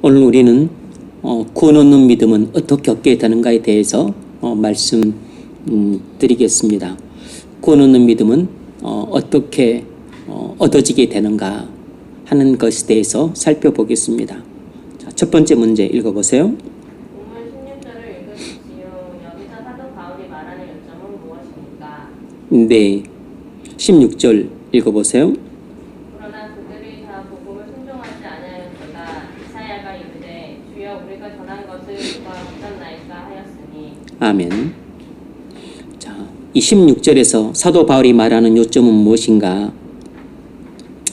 오늘 우리는 구원 얻는 믿음은 어떻게 얻게 되는가에 대해서 말씀드리겠습니다. 구원 얻는 믿음은 어떻게 얻어지게 되는가 하는 것에 대해서 살펴보겠습니다. 자, 첫 번째 문제 읽어보세요. 본문 16절을 읽으십시오. 여기서 사도 바울이 말하는 요점은 무엇입니까? 네, 16절 읽어보세요. 그러나 그들이 다 복음을 순종하지 아니하였도다. 이사야가 이르되 주여 우리가 전한 것을 누가 믿었나이까 하였으니. 아멘. 자, 이 16절에서 사도 바울이 말하는 요점은 무엇인가?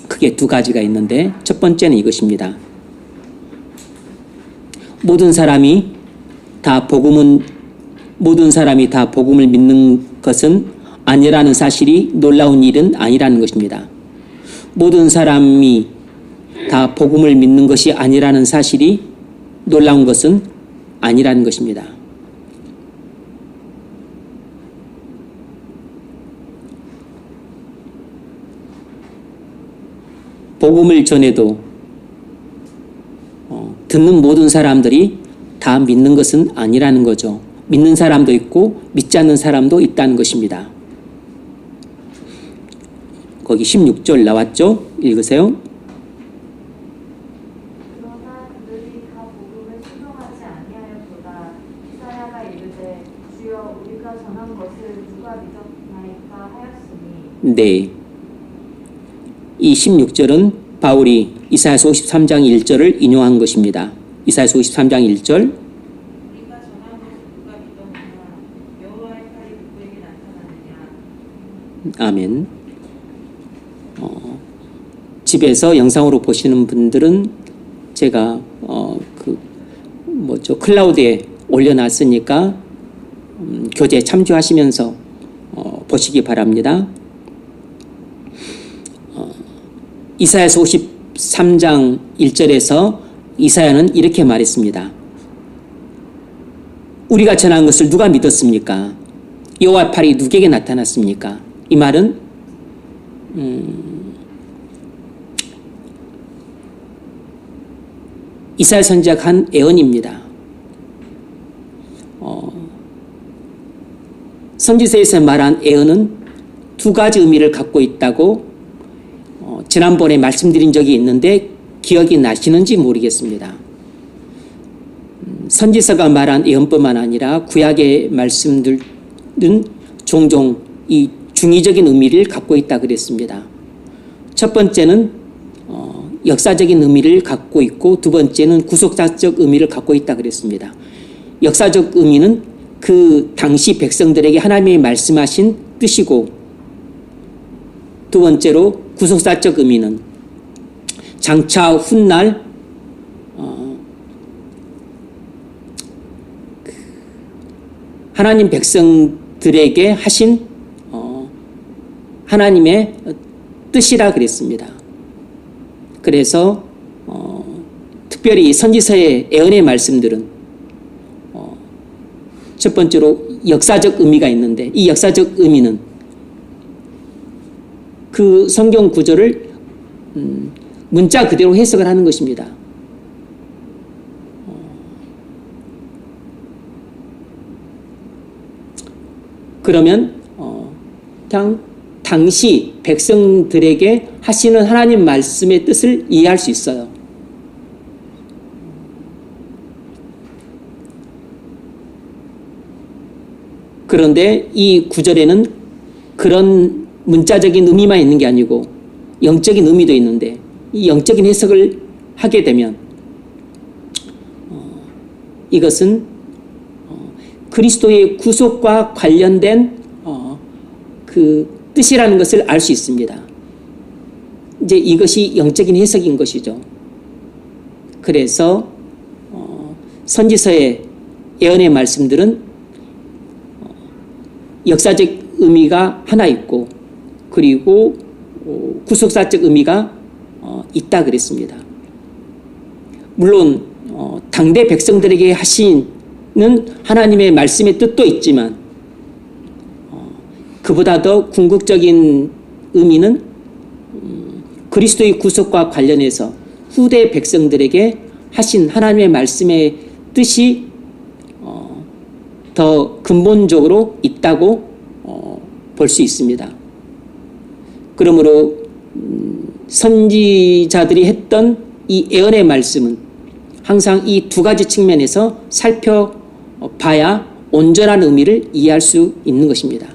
크게 두 가지가 있는데 첫 번째는 이것입니다. 모든 사람이 다 복음을 믿는 것은 아니라는 사실이 놀라운 일은 아니라는 것입니다. 모든 사람이 다 복음을 믿는 것이 아니라는 사실이 놀라운 것은 아니라는 것입니다. 복음을 전해도 듣는 모든 사람들이 다 믿는 것은 아니라는 거죠. 믿는 사람도 있고 믿지 않는 사람도 있다는 것입니다. 거기 16절 나왔죠? 읽으세요. 그러나 그들이 다 복음을 순종하지 아니하였도다. 이사야가 이르되 주여 우리가 전한 것을 누가 믿었나이까 하였으니. 네. 이 16절은 바울이 이사야서 53장 1절을 인용한 것입니다. 이사야서 53장 1절. 우리가 전한 것을 누가 믿었느냐. 여호와의 팔이 누구에게 나타나느냐. 아멘. 집에서 영상으로 보시는 분들은 제가 클라우드에 올려놨으니까 교재에 참조하시면서 보시기 바랍니다. 이사야서 53장 1절에서 이사야는 이렇게 말했습니다. 우리가 전한 것을 누가 믿었습니까? 여호와의 팔이 누구에게 나타났습니까? 이 말은 이사야 선지자가 한 예언입니다. 선지서에서 말한 예언은 두 가지 의미를 갖고 있다고 지난번에 말씀드린 적이 있는데 기억이 나시는지 모르겠습니다. 선지서가 말한 예언뿐만 아니라 구약의 말씀들은 종종 이 중의적인 의미를 갖고 있다 그랬습니다. 첫 번째는 역사적인 의미를 갖고 있고 두 번째는 구속사적 의미를 갖고 있다 그랬습니다. 역사적 의미는 그 당시 백성들에게 하나님이 말씀하신 뜻이고 두 번째로 구속사적 의미는 장차 훗날 하나님 백성들에게 하신 하나님의 뜻이라 그랬습니다. 그래서 특별히 선지서의 예언의 말씀들은 첫 번째로 역사적 의미가 있는데 이 역사적 의미는 그 성경 구절을 문자 그대로 해석을 하는 것입니다. 그러면 그냥 당시 백성들에게 하시는 하나님 말씀의 뜻을 이해할 수 있어요. 그런데 이 구절에는 그런 문자적인 의미만 있는 게 아니고 영적인 의미도 있는데 이 영적인 해석을 하게 되면 이것은 그리스도의 구속과 관련된 그 뜻이라는 것을 알 수 있습니다. 이제 이것이 영적인 해석인 것이죠. 그래서 선지서의 예언의 말씀들은 역사적 의미가 하나 있고 그리고 구속사적 의미가 있다 그랬습니다. 물론 당대 백성들에게 하시는 하나님의 말씀의 뜻도 있지만 그보다 더 궁극적인 의미는 그리스도의 구속과 관련해서 후대 백성들에게 하신 하나님의 말씀의 뜻이 더 근본적으로 있다고 볼 수 있습니다. 그러므로 선지자들이 했던 이 예언의 말씀은 항상 이 두 가지 측면에서 살펴봐야 온전한 의미를 이해할 수 있는 것입니다.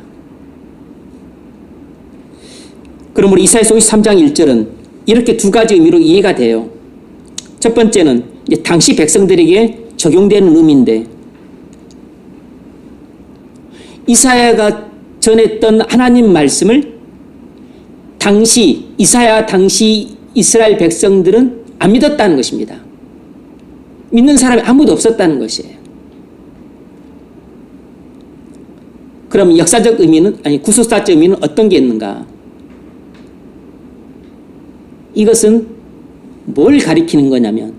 그러므로 이사야서 53장 1절은 이렇게 두 가지 의미로 이해가 돼요. 첫 번째는 이제 당시 백성들에게 적용되는 의미인데, 이사야가 전했던 하나님 말씀을 이사야 당시 이스라엘 백성들은 안 믿었다는 것입니다. 믿는 사람이 아무도 없었다는 것이에요. 그럼 역사적 의미는, 구속사적 의미는 어떤 게 있는가? 이것은 뭘 가리키는 거냐면,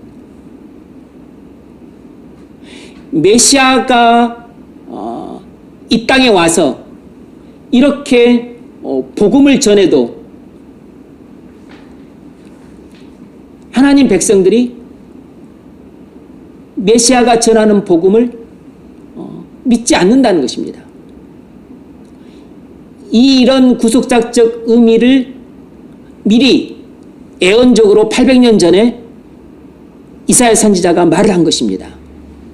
메시아가 이 땅에 와서 이렇게 복음을 전해도 하나님 백성들이 메시아가 전하는 복음을 믿지 않는다는 것입니다. 이런 구속사적 의미를 미리 예언적으로 800년 전에 이사야 선지자가 말을 한 것입니다.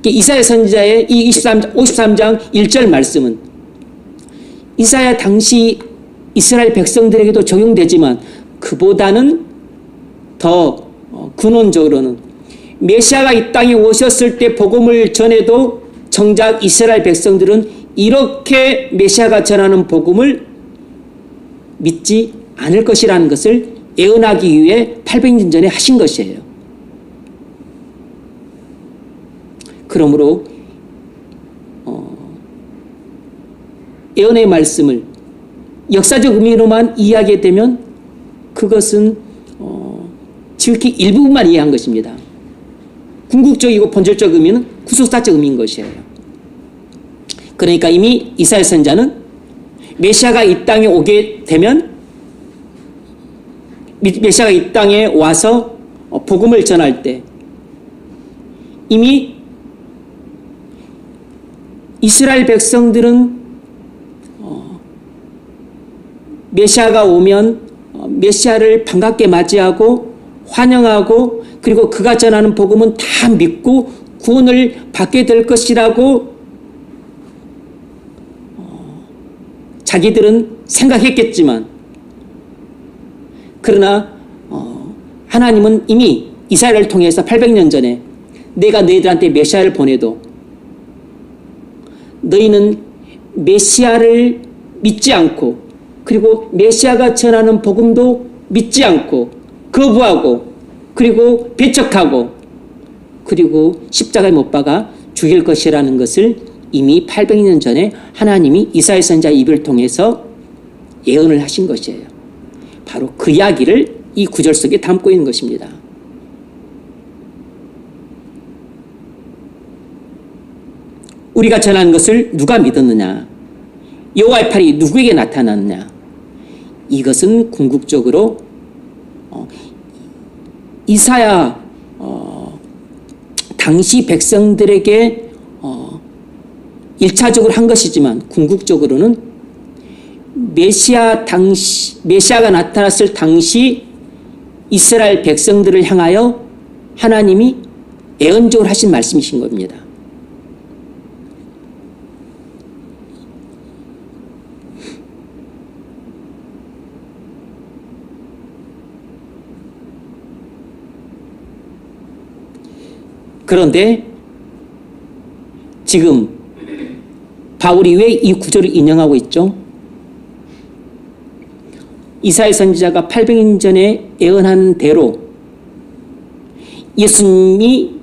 이사야 선지자의 이 53장 1절 말씀은 이사야 당시 이스라엘 백성들에게도 적용되지만 그보다는 더 근원적으로는 메시아가 이 땅에 오셨을 때 복음을 전해도 정작 이스라엘 백성들은 이렇게 메시아가 전하는 복음을 믿지 않을 것이라는 것을 예언하기 위해 800년 전에 하신 것이에요. 그러므로 예언의 말씀을 역사적 의미로만 이해하게 되면 그것은 지극히 일부분만 이해한 것입니다. 궁극적이고 본질적 의미는 구속사적 의미인 것이에요. 그러니까 이미 이사야 선지자는 메시아가 이 땅에 오게 되면, 메시아가 이 땅에 와서 복음을 전할 때 이미 이스라엘 백성들은 메시아가 오면 메시아를 반갑게 맞이하고 환영하고, 그리고 그가 전하는 복음은 다 믿고 구원을 받게 될 것이라고 자기들은 생각했겠지만, 그러나 하나님은 이미 이사야를 통해서 800년 전에 내가 너희들한테 메시아를 보내도 너희는 메시아를 믿지 않고, 그리고 메시아가 전하는 복음도 믿지 않고 거부하고, 그리고 배척하고, 그리고 십자가에 못 박아 죽일 것이라는 것을 이미 800년 전에 하나님이 이사야 선지자 입을 통해서 예언을 하신 것이에요. 바로 그 이야기를 이 구절 속에 담고 있는 것입니다. 우리가 전한 것을 누가 믿었느냐? 여호와의 팔이 누구에게 나타났느냐? 이것은 궁극적으로 이사야 당시 백성들에게 1차적으로 한 것이지만, 궁극적으로는 메시아가 나타났을 당시 이스라엘 백성들을 향하여 하나님이 예언적으로 하신 말씀이신 겁니다. 그런데 지금 바울이 왜 이 구절을 인용하고 있죠? 이사야 선지자가 800년 전에 예언한 대로 예수님이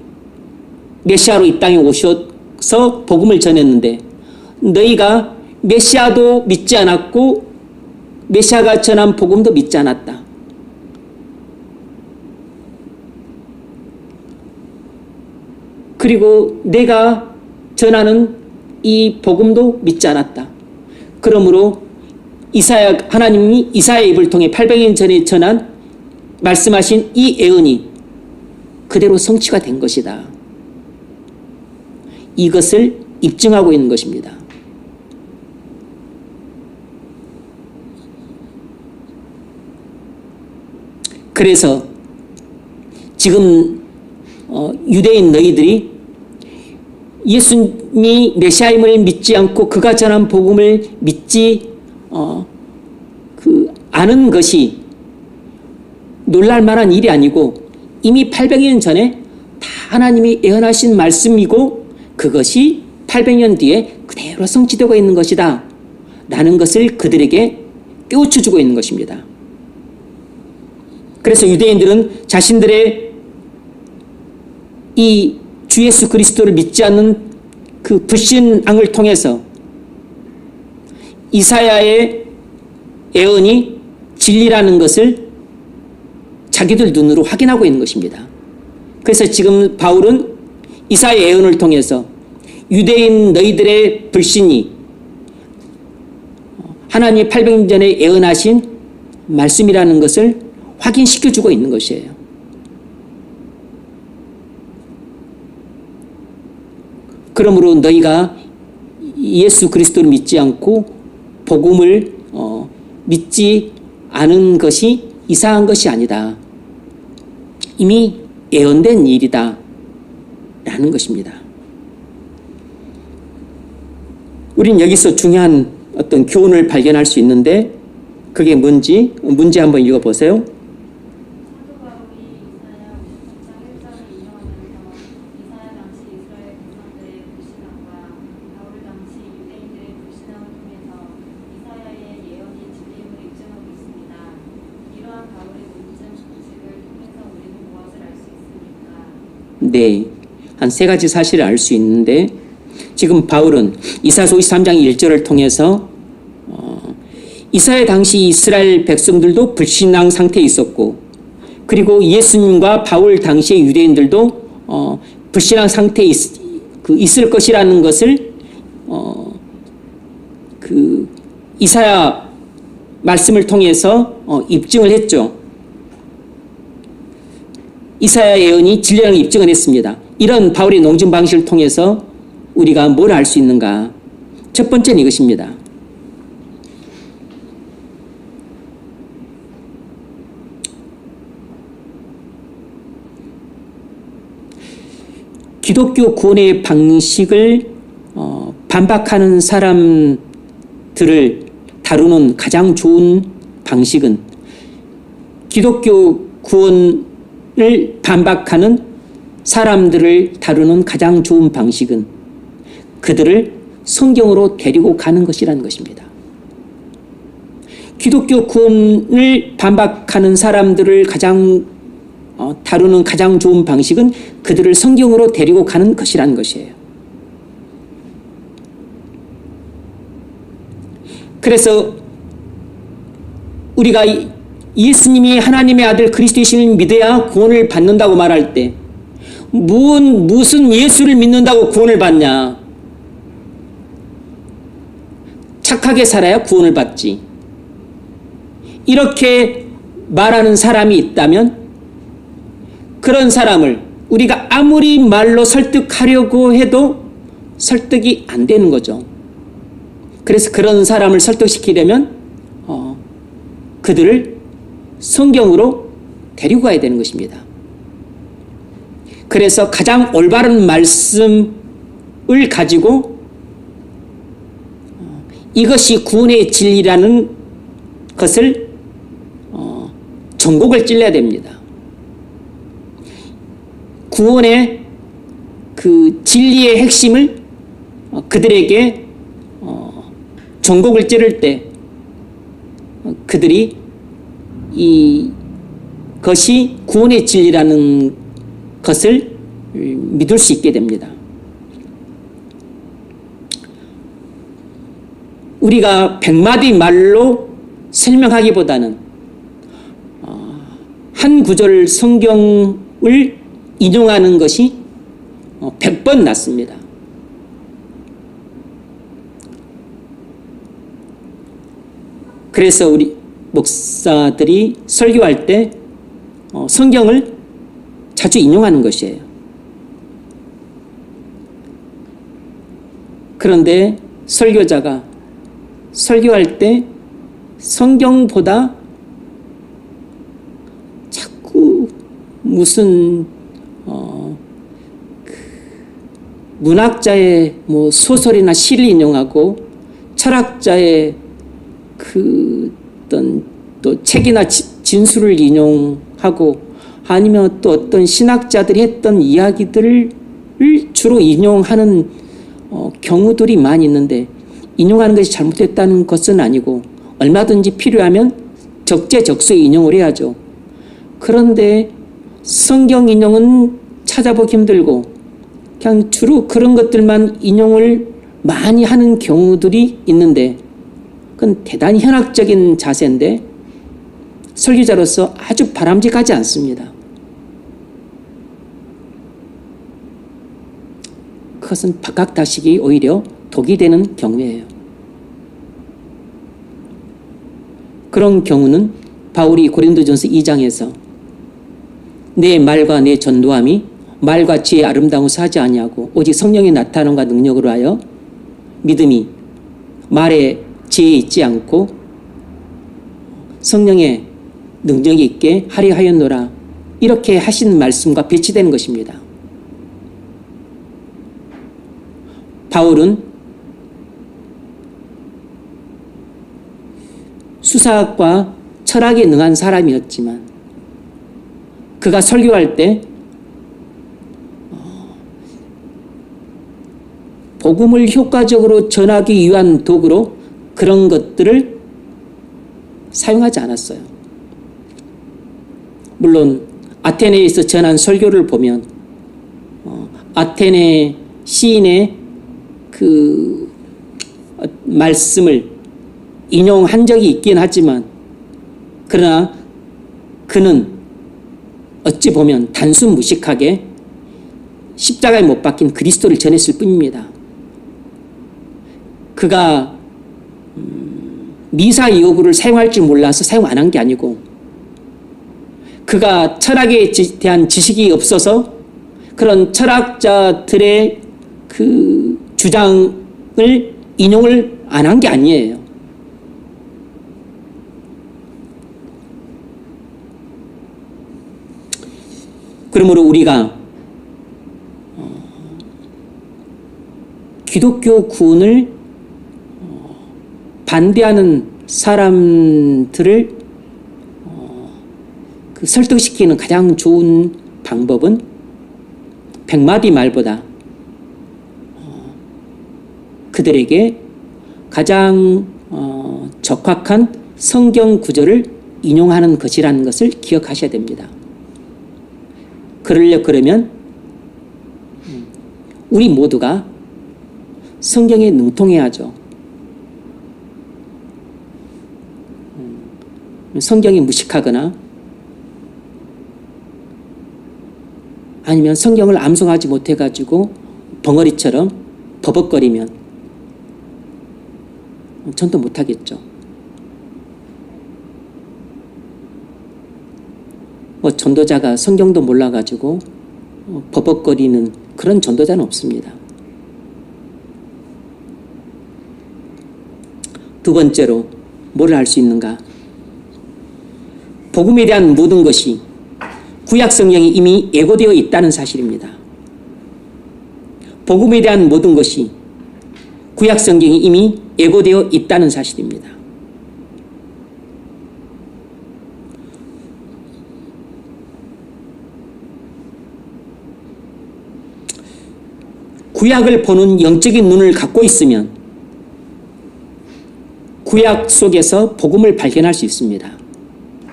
메시아로 이 땅에 오셔서 복음을 전했는데, 너희가 메시아도 믿지 않았고 메시아가 전한 복음도 믿지 않았다. 그리고 내가 전하는 이 복음도 믿지 않았다. 그러므로 하나님이 이사야의 입을 통해 800년 전에 전한 말씀하신 이 예언이 그대로 성취가 된 것이다. 이것을 입증하고 있는 것입니다. 그래서 지금 유대인 너희들이 예수님이 메시아임을 믿지 않고 그가 전한 복음을 믿지 아는 것이 놀랄 만한 일이 아니고 이미 800년 전에 다 하나님이 예언하신 말씀이고 그것이 800년 뒤에 그대로 성취되고 있는 것이다 라는 것을 그들에게 깨우쳐주고 있는 것입니다. 그래서 유대인들은 자신들의 이 주 예수 그리스도를 믿지 않는 그 불신앙을 통해서 이사야의 예언이 진리라는 것을 자기들 눈으로 확인하고 있는 것입니다. 그래서 지금 바울은 이사야의 예언을 통해서 유대인 너희들의 불신이 하나님이 800년 전에 예언하신 말씀이라는 것을 확인시켜주고 있는 것이에요. 그러므로 너희가 예수 그리스도를 믿지 않고 복음을 믿지 않은 것이 이상한 것이 아니다. 이미 예언된 일이다 라는 것입니다. 우린 여기서 중요한 어떤 교훈을 발견할 수 있는데 그게 뭔지 문제 한번 읽어보세요. 사도 바울이 이사야 53장 1절을 인용하면서 이사야 당시 이스라엘 백성들의 불신앙과 바울 당시 유대인들의 불신앙을 통해서 이사야의 예언이 진리임을 입증하고 있습니다. 이러한 바울의 논증 방식을 통해서 우리는 무엇을 알 수 있습니까? 네, 한 세 가지 사실을 알 수 있는데 지금 바울은 이사야서 53장 1절을 통해서 이사야 당시 이스라엘 백성들도 불신앙 상태에 있었고 그리고 예수님과 바울 당시의 유대인들도 불신앙 상태에 있을 것이라는 것을 그 이사야 말씀을 통해서 입증을 했죠. 이사야 예언이 진리라는 걸 입증을 했습니다. 이런 바울의 논증 방식을 통해서 우리가 뭘 알 수 있는가? 첫 번째는 이것입니다. 기독교 구원의 방식을 반박하는 사람들을 다루는 가장 좋은 방식은 기독교 구원을 반박하는 사람들을 다루는 가장 좋은 방식은 그들을 성경으로 데리고 가는 것이라는 것입니다. 기독교 구원을 반박하는 사람들을 다루는 가장 좋은 방식은 그들을 성경으로 데리고 가는 것이라는 것이에요. 그래서 우리가 예수님이 하나님의 아들 그리스도이심을 믿어야 구원을 받는다고 말할 때 무슨 예수를 믿는다고 구원을 받냐? 착하게 살아야 구원을 받지. 이렇게 말하는 사람이 있다면 그런 사람을 우리가 아무리 말로 설득하려고 해도 설득이 안 되는 거죠. 그래서 그런 사람을 설득시키려면 그들을 성경으로 데리고 가야 되는 것입니다. 그래서 가장 올바른 말씀을 가지고 이것이 구원의 진리라는 것을 전곡을 찔러야 됩니다. 구원의 그 진리의 핵심을 그들에게 전곡을 찌를 때 그들이 이것이 구원의 진리라는 것을 믿을 수 있게 됩니다. 우리가 100마디 말로 설명하기보다는 한 구절 성경을 인용하는 것이 100번 낫습니다. 그래서 우리 목사들이 설교할 때 성경을 자주 인용하는 것이에요. 그런데 설교자가 설교할 때 성경보다 자꾸 무슨 문학자의 뭐 소설이나 시를 인용하고 철학자의 그 어떤 또 책이나 진술을 인용하고 아니면 또 어떤 신학자들이 했던 이야기들을 주로 인용하는 경우들이 많이 있는데, 인용하는 것이 잘못됐다는 것은 아니고 얼마든지 필요하면 적재적소에 인용을 해야죠. 그런데 성경 인용은 찾아보기 힘들고 그냥 주로 그런 것들만 인용을 많이 하는 경우들이 있는데, 그건 대단히 현학적인 자세인데 설교자로서 아주 바람직하지 않습니다. 그것은 박학다식이 오히려 독이 되는 경우예요. 그런 경우는 바울이 고린도전서 2장에서 내 말과 내 전도함이 말과 지혜의 아름다움을 하지 아니하고 오직 성령의 나타남과 능력으로 하여 믿음이 말에 지혜 있지 않고 성령의 능력이 있게 하려 하였노라, 이렇게 하신 말씀과 배치되는 것입니다. 바울은 수사학과 철학에 능한 사람이었지만 그가 설교할 때 복음을 효과적으로 전하기 위한 도구로 그런 것들을 사용하지 않았어요. 물론 아테네에서 전한 설교를 보면 아테네 시인의 그 말씀을 인용한 적이 있긴 하지만, 그러나 그는 어찌 보면 단순 무식하게 십자가에 못 박힌 그리스도를 전했을 뿐입니다. 그가 미사 여구를 사용할 줄 몰라서 사용 안 한 게 아니고, 그가 철학에 대한 지식이 없어서 그런 철학자들의 그 주장을 인용을 안 한 게 아니에요. 그러므로 우리가 기독교 구원을 반대하는 사람들을 설득시키는 가장 좋은 방법은 100마디 말보다 그들에게 가장 적확한 성경 구절을 인용하는 것이라는 것을 기억하셔야 됩니다. 그러면 우리 모두가 성경에 능통해야죠. 성경이 무식하거나 아니면 성경을 암송하지 못해가지고 벙어리처럼 버벅거리면 전도 못하겠죠. 전도자가 성경도 몰라가지고 버벅거리는 그런 전도자는 없습니다. 두 번째로 뭘 할 수 있는가? 복음에 대한 모든 것이 구약 성경에 이미 예고되어 있다는 사실입니다. 복음에 대한 모든 것이 구약 성경에 이미 예고되어 있다는 사실입니다. 구약을 보는 영적인 눈을 갖고 있으면 구약 속에서 복음을 발견할 수 있습니다.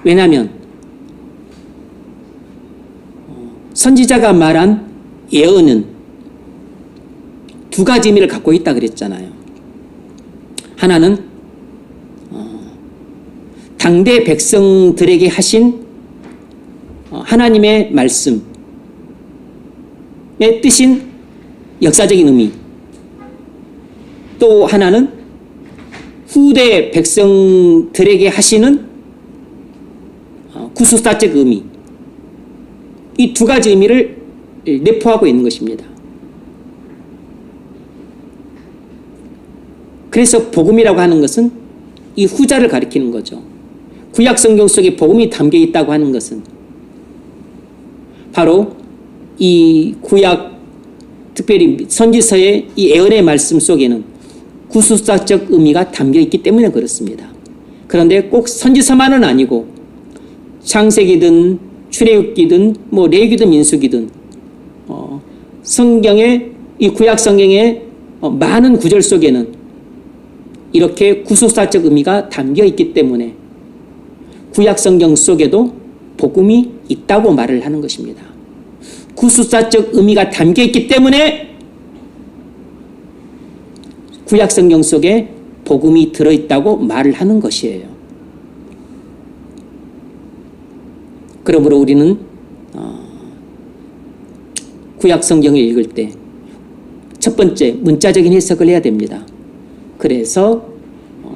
왜냐하면 선지자가 말한 예언은 두 가지 의미를 갖고 있다 그랬잖아요. 하나는 당대 백성들에게 하신 하나님의 말씀의 뜻인 역사적인 의미, 또 하나는 후대 백성들에게 하시는 구속사적 의미, 이 두 가지 의미를 내포하고 있는 것입니다. 그래서 복음이라고 하는 것은 이 후자를 가리키는 거죠. 구약 성경 속에 복음이 담겨 있다고 하는 것은 바로 이 구약, 특별히 선지서의 이 예언의 말씀 속에는 구속사적 의미가 담겨 있기 때문에 그렇습니다. 그런데 꼭 선지서만은 아니고 창세기든 출애굽기든 레위기든 민수기든 성경의 이 구약 성경의 많은 구절 속에는 이렇게 구속사적 의미가 담겨 있기 때문에 구약 성경 속에도 복음이 있다고 말을 하는 것입니다. 구속사적 의미가 담겨 있기 때문에 구약 성경 속에 복음이 들어있다고 말을 하는 것이에요. 그러므로 우리는 구약 성경을 읽을 때 첫 번째 문자적인 해석을 해야 됩니다. 그래서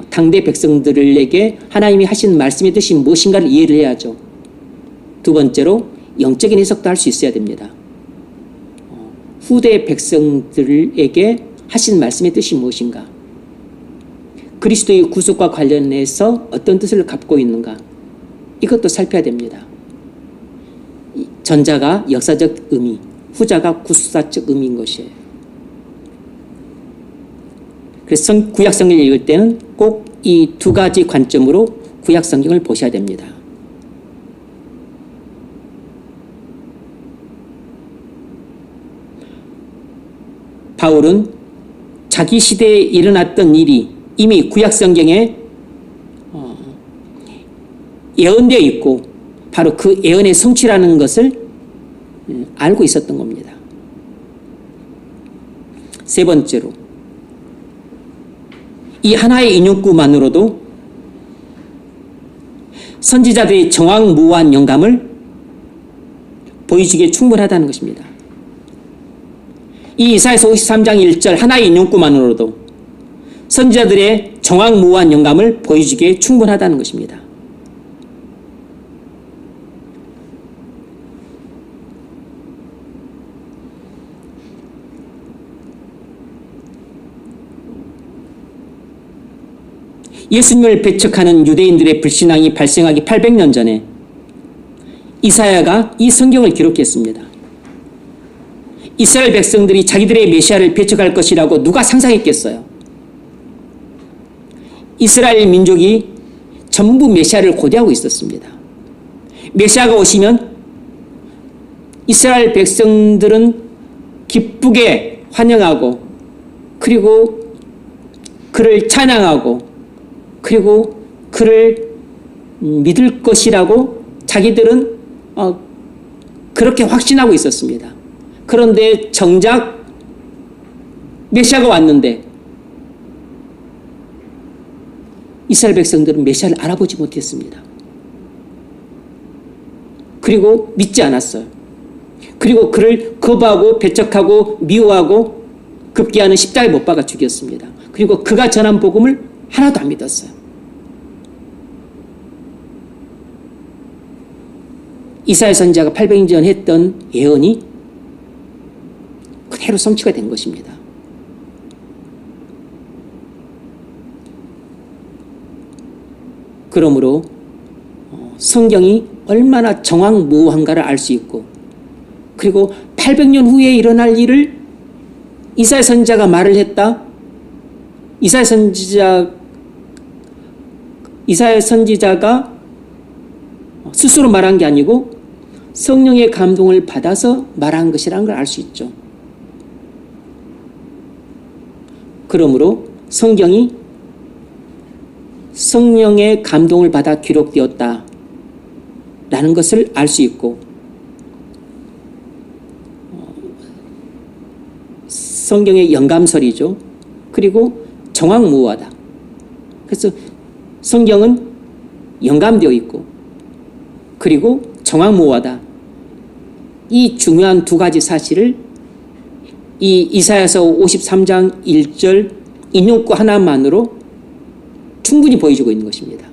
당대 백성들에게 하나님이 하신 말씀의 뜻이 무엇인가를 이해를 해야죠. 두 번째로 영적인 해석도 할 수 있어야 됩니다. 후대 백성들에게 하신 말씀의 뜻이 무엇인가? 그리스도의 구속과 관련해서 어떤 뜻을 갖고 있는가? 이것도 살펴야 됩니다. 전자가 역사적 의미, 후자가 구속사적 의미인 것이에요. 그래서 구약 성경을 읽을 때는 꼭 이 두 가지 관점으로 구약 성경을 보셔야 됩니다. 바울은 자기 시대에 일어났던 일이 이미 구약 성경에 예언되어 있고 바로 그 예언의 성취라는 것을 알고 있었던 겁니다. 세 번째로 이 하나의 인용구만으로도 선지자들의 정황무한 영감을 보여주기에 충분하다는 것입니다. 이 이사야서 53장 1절 하나의 인용구만으로도 선지자들의 정황무한 영감을 보여주기에 충분하다는 것입니다. 예수님을 배척하는 유대인들의 불신앙이 발생하기 800년 전에 이사야가 이 성경을 기록했습니다. 이스라엘 백성들이 자기들의 메시아를 배척할 것이라고 누가 상상했겠어요? 이스라엘 민족이 전부 메시아를 고대하고 있었습니다. 메시아가 오시면 이스라엘 백성들은 기쁘게 환영하고 그리고 그를 찬양하고 그리고 그를 믿을 것이라고 자기들은 그렇게 확신하고 있었습니다. 그런데 정작 메시아가 왔는데 이스라엘 백성들은 메시아를 알아보지 못했습니다. 그리고 믿지 않았어요. 그리고 그를 거부하고 배척하고 미워하고 급기야는 십자가에 못 박아 죽였습니다. 그리고 그가 전한 복음을 하나도 안 믿었어요. 이사야 선지자가 800년 전 했던 예언이 그대로 성취가 된 것입니다. 그러므로 성경이 얼마나 정황무한가를 알 수 있고 그리고 800년 후에 일어날 일을 이사야 선지자가 말을 했다. 이사야 선지자가 스스로 말한 게 아니고 성령의 감동을 받아서 말한 것이라는 걸 알 수 있죠. 그러므로 성경이 성령의 감동을 받아 기록되었다라는 것을 알 수 있고 성경의 영감설이죠. 그리고 정황무하다. 그래서 성경은 영감되어 있고 그리고 정황무하다. 이 중요한 두 가지 사실을 이 이사야서 53장 1절 인용구 하나만으로 충분히 보여주고 있는 것입니다.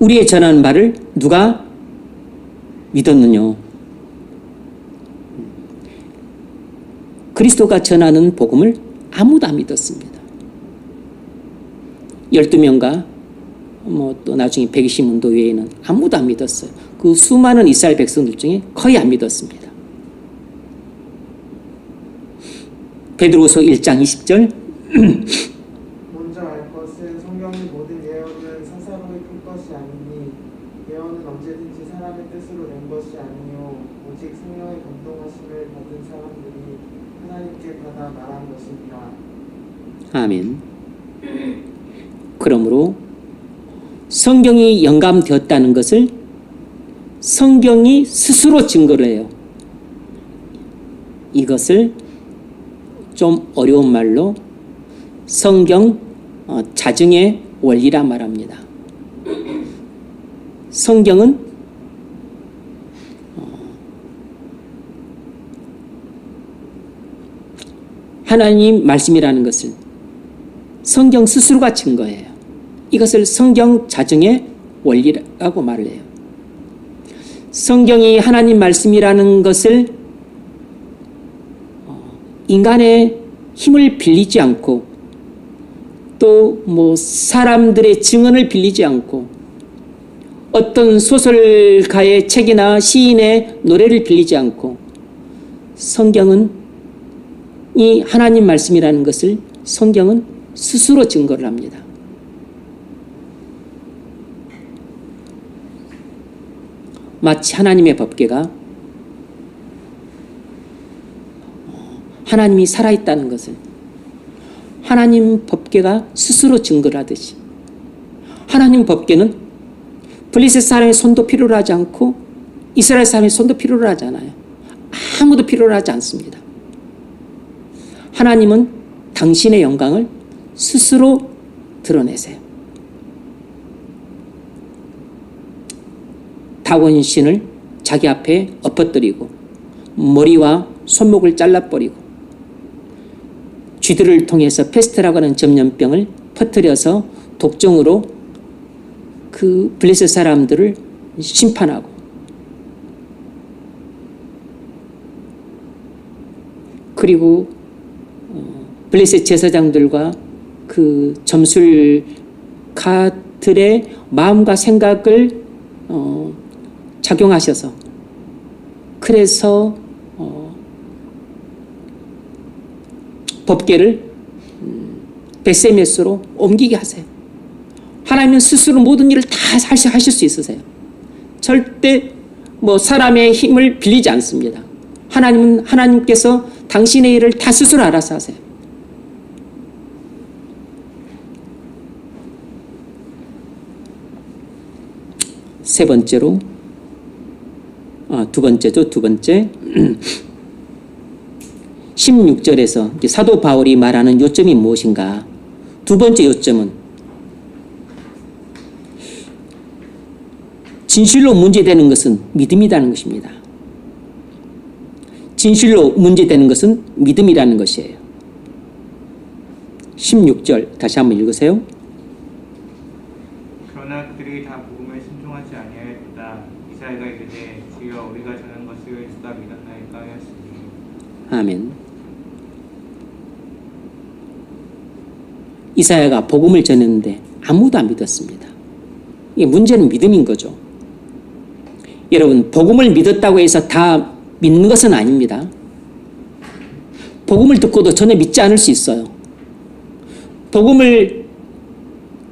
우리의 전하는 말을 누가 믿었느냐? 그리스도가 전하는 복음을 아무도 안 믿었습니다. 12명과 또 나중에 120문도 외에는 아무도 안 믿었어요. 그 수많은 이스라엘 백성들 중에 거의 안 믿었습니다. 베드로후서 1장 20절 먼저 알 것은 성경의 모든 예언은 사사로이 큰 것이 아니니 예언은 언제든지 사람의 뜻으로 낸 것이 아니요 오직 성령의 감동하심을 받은 사람들이 하나님께 받아 말한 것입니다. 아멘. 그러므로 성경이 영감되었다는 것을 성경이 스스로 증거를 해요. 이것을 좀 어려운 말로 성경 자증의 원리라 말합니다. 성경은 하나님 말씀이라는 것을 성경 스스로가 증거해요. 이것을 성경 자증의 원리라고 말을 해요. 성경이 하나님 말씀이라는 것을 인간의 힘을 빌리지 않고 또 사람들의 증언을 빌리지 않고 어떤 소설가의 책이나 시인의 노래를 빌리지 않고 성경은 이 하나님 말씀이라는 것을 성경은 스스로 증거를 합니다. 마치 하나님의 법궤가 하나님이 살아있다는 것을 하나님 법궤가 스스로 증거를 하듯이 하나님 법궤는 블레셋 사람의 손도 필요로 하지 않고 이스라엘 사람의 손도 필요로 하지 않아요. 아무도 필요로 하지 않습니다. 하나님은 당신의 영광을 스스로 드러내세요. 다곤신을 자기 앞에 엎어뜨리고 머리와 손목을 잘라버리고 쥐들을 통해서 페스트라고 하는 전염병을 퍼뜨려서 독종으로 그 블레셋 사람들을 심판하고 그리고 블레셋 제사장들과 그 점술가들의 마음과 생각을 작용하셔서 그래서 법궤를 베세메스로 옮기게 하세요. 하나님은 스스로 모든 일을 다 하실 수 있으세요. 절대 사람의 힘을 빌리지 않습니다. 하나님은 하나님께서 당신의 일을 다 스스로 알아서 하세요. 세 번째로 두 번째 16절에서 사도 바울이 말하는 요점이 무엇인가? 두 번째 요점은 진실로 문제되는 것은 믿음이라는 것입니다. 진실로 문제되는 것은 믿음이라는 것이에요. 16절 다시 한번 읽으세요. 그러나 그들이 다 복음을 순종하지 아니하였다. 이사야가 이르되 주여 우리가 전한 것을 누가 믿었나이까 하였으니. 아멘. 이사야가 복음을 전했는데 아무도 안 믿었습니다. 이게 문제는 믿음인 거죠. 여러분, 복음을 믿었다고 해서 다 믿는 것은 아닙니다. 복음을 듣고도 전혀 믿지 않을 수 있어요. 복음을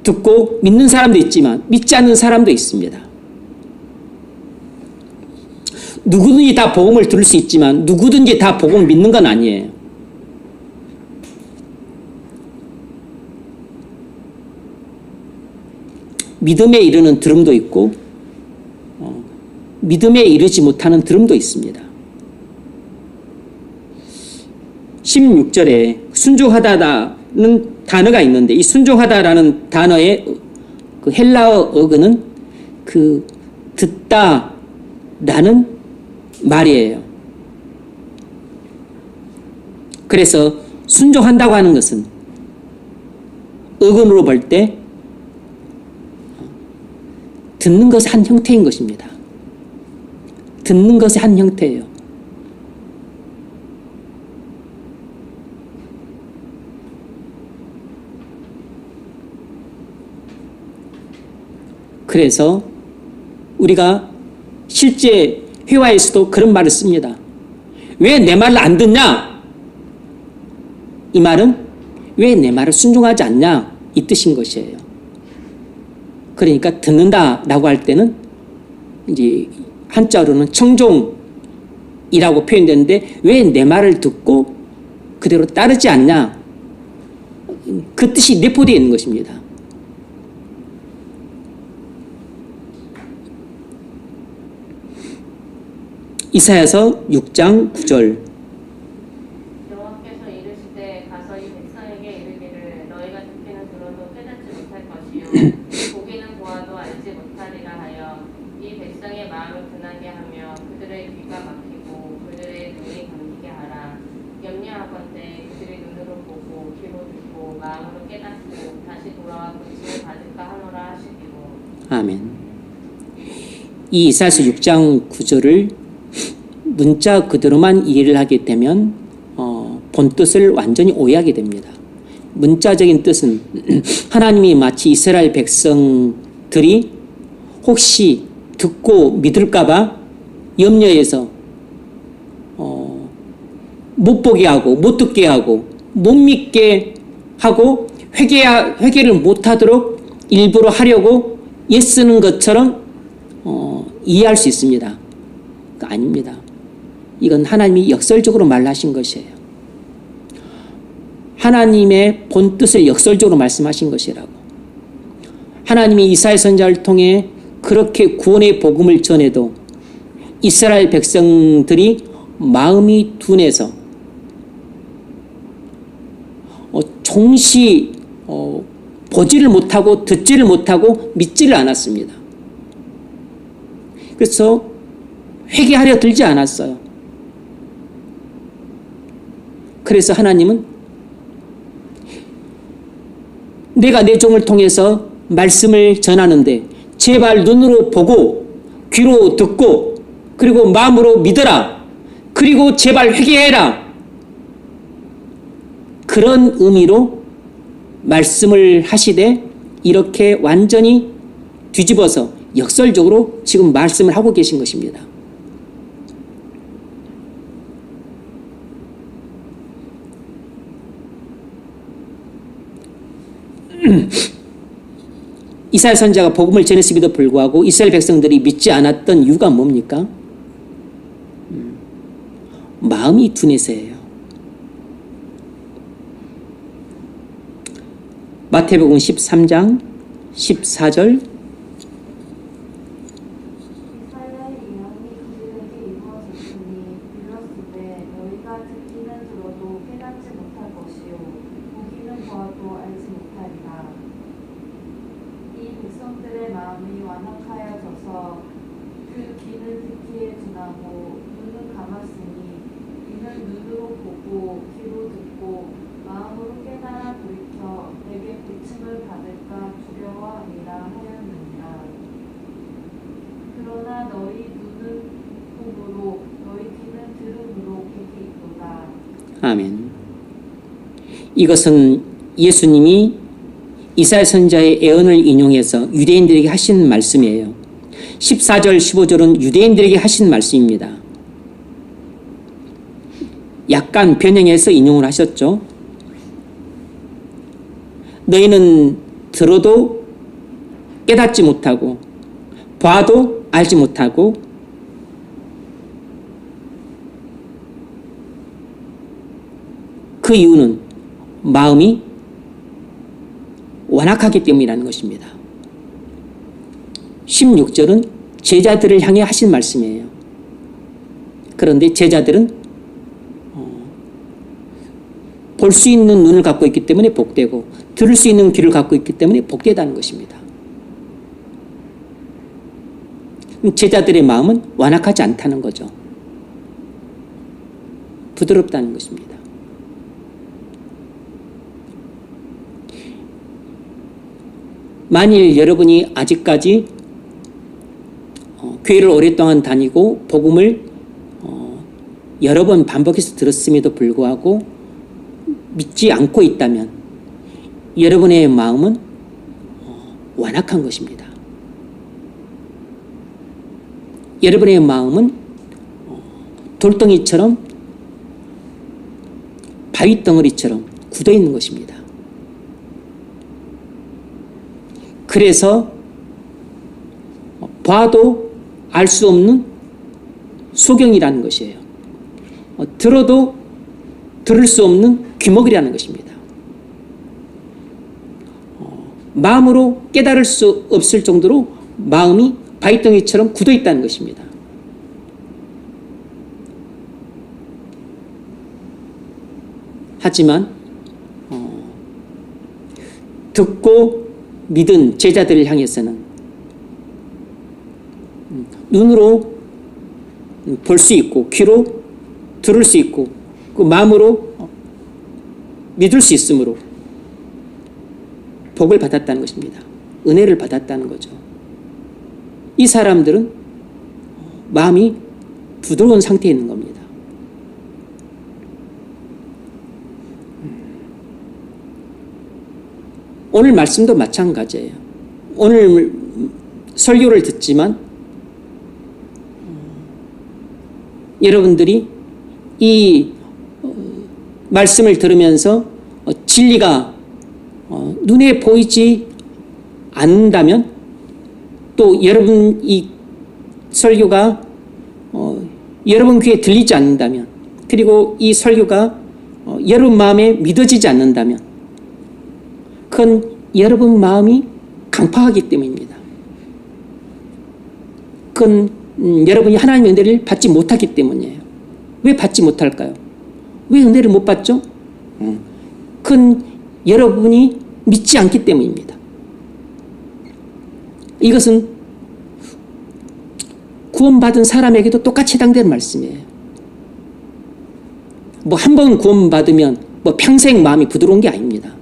듣고 믿는 사람도 있지만 믿지 않는 사람도 있습니다. 누구든지 다 복음을 들을 수 있지만 누구든지 다 복음을 믿는 건 아니에요. 믿음에 이르는 들음도 있고 믿음에 이르지 못하는 들음도 있습니다. 16절에 순종하다는 단어가 있는데 이 순종하다라는 단어의 그 헬라어 어근은 그 듣다라는 말이에요. 그래서 순종한다고 하는 것은 어근으로 볼 때 듣는 것의 한 형태인 것입니다. 듣는 것의 한 형태예요. 그래서 우리가 실제 회화에서도 그런 말을 씁니다. 왜 내 말을 안 듣냐? 이 말은 왜 내 말을 순종하지 않냐? 이 뜻인 것이에요. 그러니까 듣는다라고 할 때는 이제 한자로는 청종이라고 표현되는데 왜 내 말을 듣고 그대로 따르지 않냐? 그 뜻이 내포되어 있는 것입니다. 이사야서 6장 9절. 여호와께서 이르시되 가서 이 백성에게 이르기를 너희가 듣기는 들어도 깨닫지 못할 것이요 보기는 보아도 알지 못하리라 하여 이 백성의 마음을 둔하게 하며 그들의 귀가 막히고 그들의 눈이 감기게 하라. 염려하건대 그들이 눈으로 보고 귀로 듣고 마음으로 깨닫고 다시 돌아와 고침을 받을까 하노라 하시기로. 아멘. 이 이사야서 6장 9절을 문자 그대로만 이해를 하게 되면 본 뜻을 완전히 오해하게 됩니다. 문자적인 뜻은 하나님이 마치 이스라엘 백성들이 혹시 듣고 믿을까봐 염려해서 못 보게 하고 못 듣게 하고 못 믿게 하고 회개를 못하도록 일부러 하려고 애쓰는 것처럼 이해할 수 있습니다. 아닙니다. 이건 하나님이 역설적으로 말하신 것이에요. 하나님의 본 뜻을 역설적으로 말씀하신 것이라고. 하나님이 이사야 선지자를 통해 그렇게 구원의 복음을 전해도 이스라엘 백성들이 마음이 둔해서 종시 보지를 못하고 듣지를 못하고 믿지를 않았습니다. 그래서 회개하려 들지 않았어요. 그래서 하나님은 내가 내 종을 통해서 말씀을 전하는데 제발 눈으로 보고 귀로 듣고 그리고 마음으로 믿어라. 그리고 제발 회개해라. 그런 의미로 말씀을 하시되 이렇게 완전히 뒤집어서 역설적으로 지금 말씀을 하고 계신 것입니다. 이사야 선지자가 복음을 전했음에도 불구하고 이스라엘 백성들이 믿지 않았던 이유가 뭡니까? 마음이 둔해서예요. 마태복음 13장 14절. 이사야의 예언이 그들에게 이루어졌으니 이르렀으되 너희가 듣기는 들어도 깨닫지 못할 것이요 보기는 보아도 알지 못하리라. 이 백성들의 마음이 완악하여져서 그 귀는 듣기에 둔하고 눈은 감았으니 이는 눈으로 보고 귀로 듣고 마음으로 깨달아 돌이켜 내게 고침을 받을까 두려워하리라 하였느니라. 그러나 너희 눈은 보므로 너희 귀는 들음으로 복이 있도다. 아멘. 이것은 예수님이 이사야 선지자의 예언을 인용해서 유대인들에게 하신 말씀이에요. 14절 15절은 유대인들에게 하신 말씀입니다. 약간 변형해서 인용을 하셨죠. 너희는 들어도 깨닫지 못하고 봐도 알지 못하고 그 이유는 마음이 완악하기 때문이라는 것입니다. 16절은 제자들을 향해 하신 말씀이에요. 그런데 제자들은 볼 수 있는 눈을 갖고 있기 때문에 복되고 들을 수 있는 귀를 갖고 있기 때문에 복되다는 것입니다. 제자들의 마음은 완악하지 않다는 거죠. 부드럽다는 것입니다. 만일 여러분이 아직까지 교회를 오랫동안 다니고 복음을 여러 번 반복해서 들었음에도 불구하고 믿지 않고 있다면 여러분의 마음은 완악한 것입니다. 여러분의 마음은 돌덩이처럼 바위덩어리처럼 굳어 있는 것입니다. 그래서 봐도 알 수 없는 소경이라는 것이에요. 들어도 들을 수 없는 귀머거리라는 것입니다. 마음으로 깨달을 수 없을 정도로 마음이 바위덩이처럼 굳어 있다는 것입니다. 하지만 듣고 믿은 제자들을 향해서는 눈으로 볼 수 있고 귀로 들을 수 있고 그 마음으로 믿을 수 있으므로 복을 받았다는 것입니다. 은혜를 받았다는 거죠. 이 사람들은 마음이 부드러운 상태에 있는 겁니다. 오늘 말씀도 마찬가지예요. 오늘 설교를 듣지만 여러분들이 이 말씀을 들으면서 진리가 눈에 보이지 않는다면 또 여러분 이 설교가 여러분 귀에 들리지 않는다면 그리고 이 설교가 여러분 마음에 믿어지지 않는다면 그건 여러분 마음이 강팍하기 때문입니다. 그건 여러분이 하나님의 은혜를 받지 못하기 때문이에요. 왜 받지 못할까요? 왜 은혜를 못 받죠? 그건 여러분이 믿지 않기 때문입니다. 이것은 구원받은 사람에게도 똑같이 해당되는 말씀이에요. 뭐 한 번 구원받으면 뭐 평생 마음이 부드러운 게 아닙니다.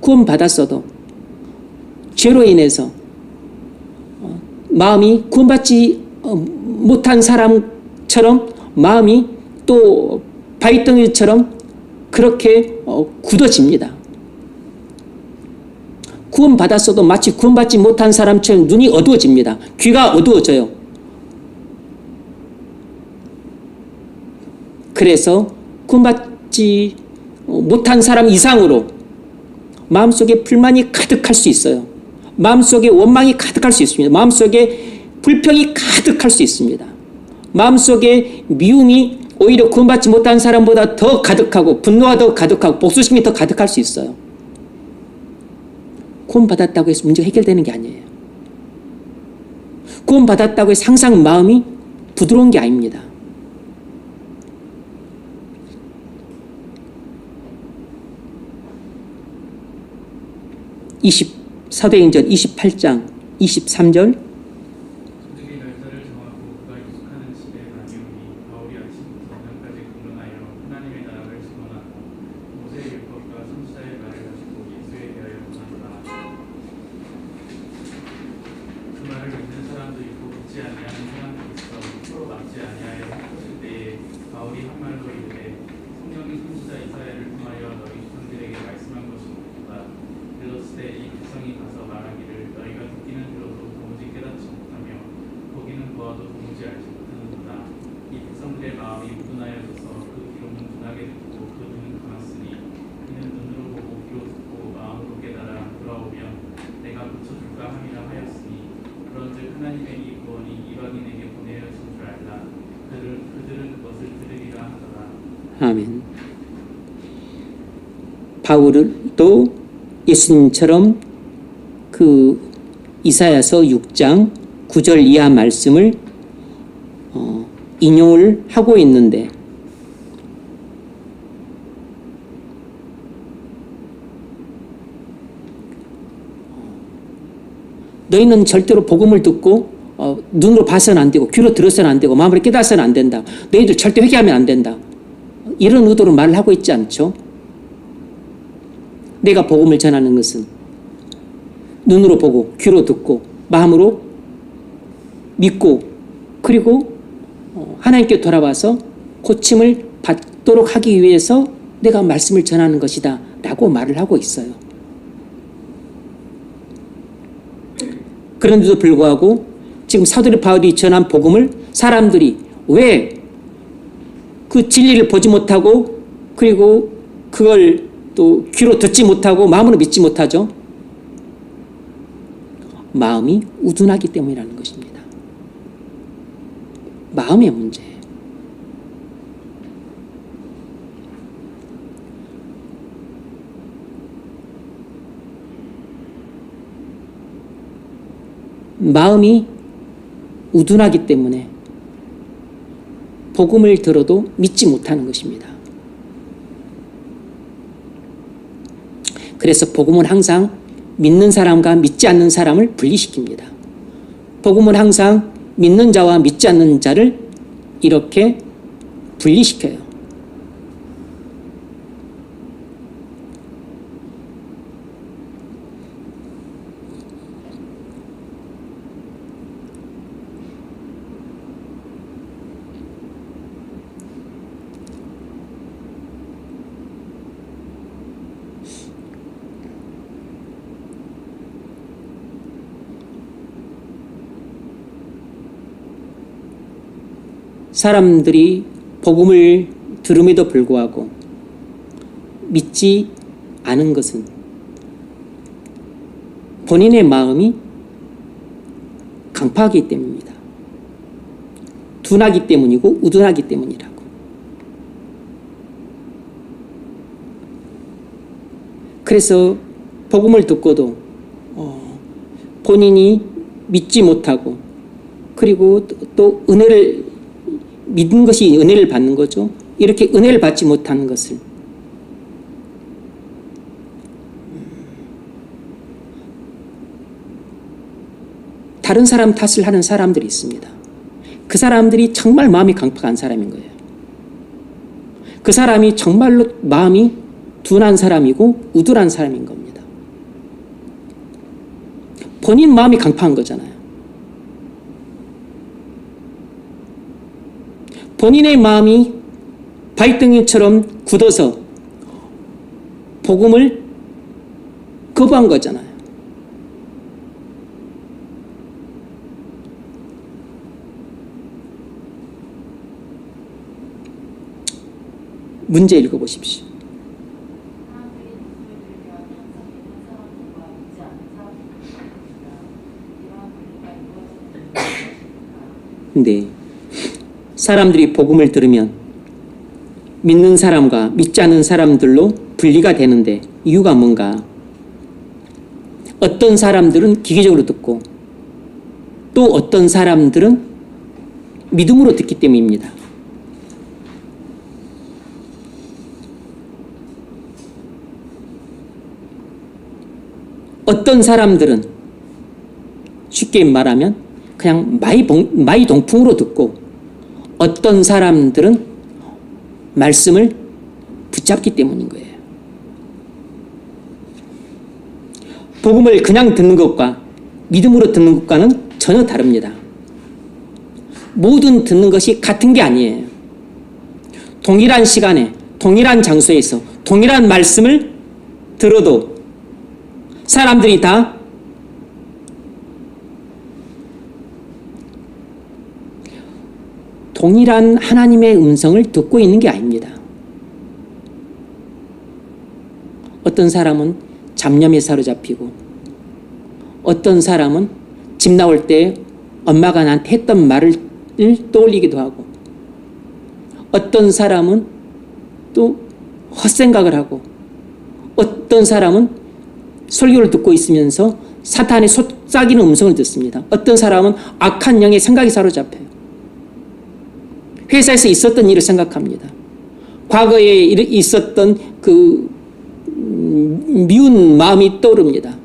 구원받았어도 죄로 인해서 마음이 구원받지 못한 사람처럼 마음이 또 바위덩이처럼 그렇게 굳어집니다. 구원받았어도 마치 구원받지 못한 사람처럼 눈이 어두워집니다. 귀가 어두워져요. 그래서 구원받지 못한 사람 이상으로 마음속에 불만이 가득할 수 있어요. 마음속에 원망이 가득할 수 있습니다. 마음속에 불평이 가득할 수 있습니다. 마음속에 미움이 오히려 구원받지 못한 사람보다 더 가득하고 분노가 더 가득하고 복수심이 더 가득할 수 있어요. 구원받았다고 해서 문제가 해결되는 게 아니에요. 구원받았다고 해서 항상 마음이 부드러운 게 아닙니다. 사도행전 28장 23절 그들이 날짜를 정하고 그가 유숙하는 집에 다니오니 바울이 아침부터 저녁까지 공론하여 하나님의 나라를 증언하고 모세의 율법과 선지자의 말을 가지고 예수에 대하여 전하더라. 그 말을 믿는 사람도 있고 믿지 아니하는 사람도 있어 서로 맞지 아니하여 흩어질 때에 바울이 한 말로 이르되 성령이 선지자 이사야를 통하여 너희 조상들에게 말씀한 것이 무엇이다. 들었을 때 이 백성이 가서 말하기를 너희가 듣기는 들어도 도무지 깨닫지 못하며 보기는 보아도 도무지 알지 못하는도다. 이 백성들의 마음이 무둔하여져서 그 귀로는 둔하게 듣고 그 눈은 감았으니 이는 눈으로 보고 귀로 듣고 마음으로 깨달아 돌아오면 내가 고쳐줄까 함이라 하였으니 그런즉 하나님의 이 구원이 이방인에게 보내어진 줄 알라. 그들은 그것을 들으리라 하더라. 아멘. 바울도 예수님처럼 그 이사야서 6장 9절 이하 말씀을 인용을 하고 있는데 너희는 절대로 복음을 듣고 눈으로 봐서는 안 되고 귀로 들어서는 안 되고 마음으로 깨달아서는 안 된다. 너희들 절대 회개하면 안 된다. 이런 의도로 말을 하고 있지 않죠? 내가 복음을 전하는 것은 눈으로 보고 귀로 듣고 마음으로 믿고 그리고 하나님께 돌아와서 고침을 받도록 하기 위해서 내가 말씀을 전하는 것이다 라고 말을 하고 있어요. 그런데도 불구하고 지금 사도 바울이 전한 복음을 사람들이 왜 그 진리를 보지 못하고 그리고 그걸 또 귀로 듣지 못하고 마음으로 믿지 못하죠? 마음이 우둔하기 때문이라는 것입니다. 마음의 문제예요. 마음이 우둔하기 때문에 복음을 들어도 믿지 못하는 것입니다. 그래서 복음은 항상 믿는 사람과 믿지 않는 사람을 분리시킵니다. 복음은 항상 믿는 자와 믿지 않는 자를 이렇게 분리시켜요. 사람들이 복음을 들음에도 불구하고 믿지 않은 것은 본인의 마음이 강팍하기 때문입니다. 둔하기 때문이고 우둔하기 때문이라고. 그래서 복음을 듣고도 본인이 믿지 못하고 그리고 또 은혜를 믿는 것이 은혜를 받는 거죠. 이렇게 은혜를 받지 못하는 것을 다른 사람 탓을 하는 사람들이 있습니다. 그 사람들이 정말 마음이 강팍한 사람인 거예요. 그 사람이 정말로 마음이 둔한 사람이고 우둔한 사람인 겁니다. 본인 마음이 강팍한 거잖아요. 본인의 마음이 발등이처럼 굳어서 복음을 거부한 거잖아요. 문제 읽어보십시오. 사람들이 복음을 들으며 항상 믿는 사람들과 믿지 않는 사람들이 있습니다. 이러한 분리가 이루어지는 것입니까? 네. 사람들이 복음을 들으면 믿는 사람과 믿지 않는 사람들로 분리가 되는데 이유가 뭔가? 어떤 사람들은 기계적으로 듣고 또 어떤 사람들은 믿음으로 듣기 때문입니다. 어떤 사람들은 쉽게 말하면 그냥 마이동풍으로 듣고 어떤 사람들은 말씀을 붙잡기 때문인 거예요. 복음을 그냥 듣는 것과 믿음으로 듣는 것과는 전혀 다릅니다. 모든 듣는 것이 같은 게 아니에요. 동일한 시간에 동일한 장소에서 동일한 말씀을 들어도 사람들이 다 동일한 하나님의 음성을 듣고 있는 게 아닙니다. 어떤 사람은 잡념에 사로잡히고 어떤 사람은 집 나올 때 엄마가 나한테 했던 말을 떠올리기도 하고 어떤 사람은 또 헛생각을 하고 어떤 사람은 설교를 듣고 있으면서 사탄의 속삭이는 음성을 듣습니다. 어떤 사람은 악한 영의 생각이 사로잡혀요. 회사에서 있었던 일을 생각합니다. 과거에 있었던 그 미운 마음이 떠오릅니다.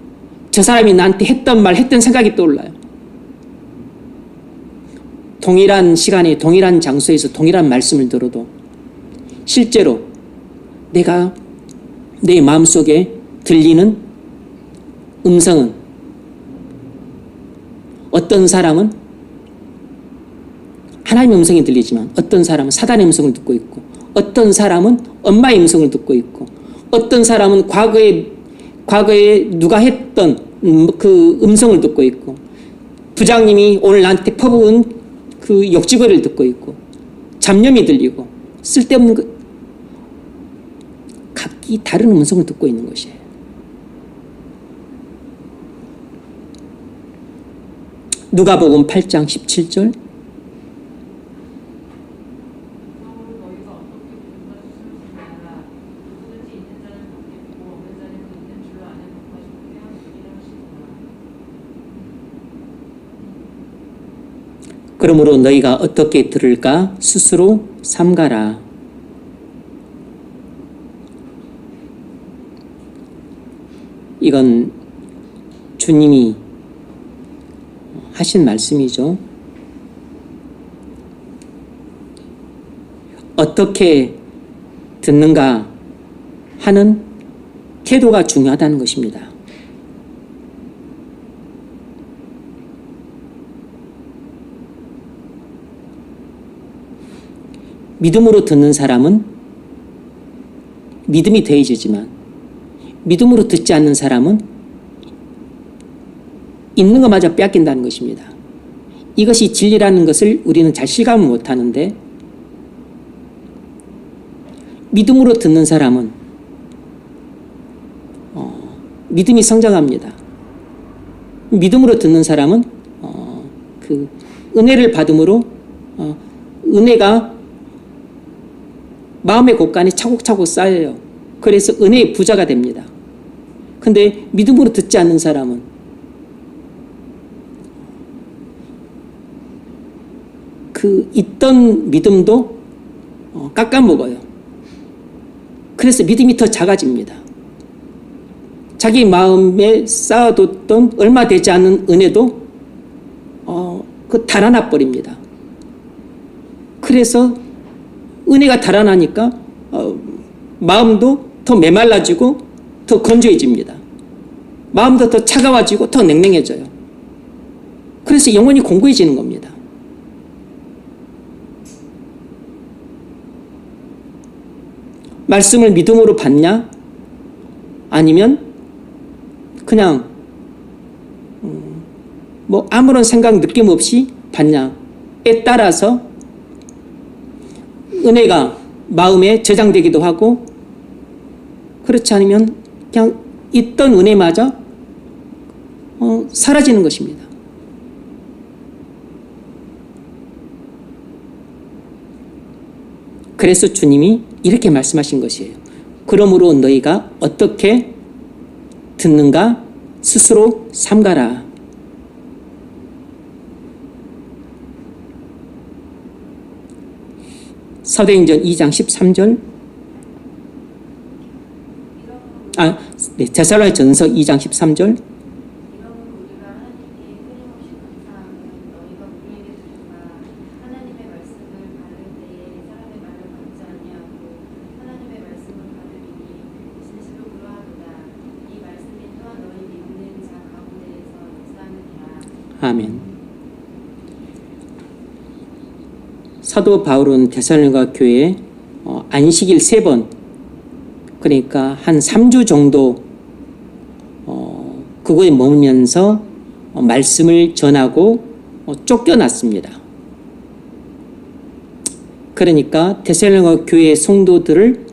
저 사람이 나한테 했던 말, 했던 생각이 떠올라요. 동일한 시간에 동일한 장소에서 동일한 말씀을 들어도 실제로 내가 내 마음속에 들리는 음성은 어떤 사람은 하나님의 음성이 들리지만 어떤 사람은 사단의 음성을 듣고 있고 어떤 사람은 엄마의 음성을 듣고 있고 어떤 사람은 과거에 누가 했던 그 음성을 듣고 있고 부장님이 오늘 나한테 퍼부은 그 욕지거리를 듣고 있고 잡념이 들리고 쓸데없는 각기 다른 음성을 듣고 있는 것이에요. 누가복음 8장 17절 그러므로 너희가 어떻게 들을까 스스로 삼가라. 이건 주님이 하신 말씀이죠. 어떻게 듣는가 하는 태도가 중요하다는 것입니다. 믿음으로 듣는 사람은 믿음이 더해지지만 믿음으로 듣지 않는 사람은 있는 것마저 빼앗긴다는 것입니다. 이것이 진리라는 것을 우리는 잘 실감을 못하는데 믿음으로 듣는 사람은 믿음이 성장합니다. 믿음으로 듣는 사람은 그 은혜를 받음으로 은혜가 마음의 곳간에 차곡차곡 쌓여요. 그래서 은혜의 부자가 됩니다. 근데 믿음으로 듣지 않는 사람은 그 있던 믿음도 깎아먹어요. 그래서 믿음이 더 작아집니다. 자기 마음에 쌓아뒀던 얼마 되지 않은 은혜도 달아나 버립니다. 그래서 은혜가 달아나니까 마음도 더 메말라지고 더 건조해집니다. 마음도 더 차가워지고 더 냉랭해져요. 그래서 영혼이 공고해지는 겁니다. 말씀을 믿음으로 받냐? 아니면 그냥 뭐 아무런 생각 느낌 없이 받냐에 따라서 은혜가 마음에 저장되기도 하고 그렇지 않으면 그냥 있던 은혜마저 사라지는 것입니다. 그래서 주님이 이렇게 말씀하신 것이에요. 그러므로 너희가 어떻게 듣는가 스스로 삼가라. 사도행전 2장 13절 데살로니가전서 2장 13절 이러므로 우리가 하나님께 끊임없이 감사하며 너희가 우리에게 주시나 하나님의 말씀을 받을 때에 사람의 말을 받지 아니하고 하나님의 말씀을 받으리니 진실로 그러하도다. 이 말씀이 또한 너희 믿는 자 가운데에서 역사하느니라. 아멘. 사도 바울은 데살로니가 교회에 안식일 3번 그러니까 한 3주 정도 그거에 머물면서 말씀을 전하고 쫓겨났습니다. 그러니까 데살로니가 교회 성도들을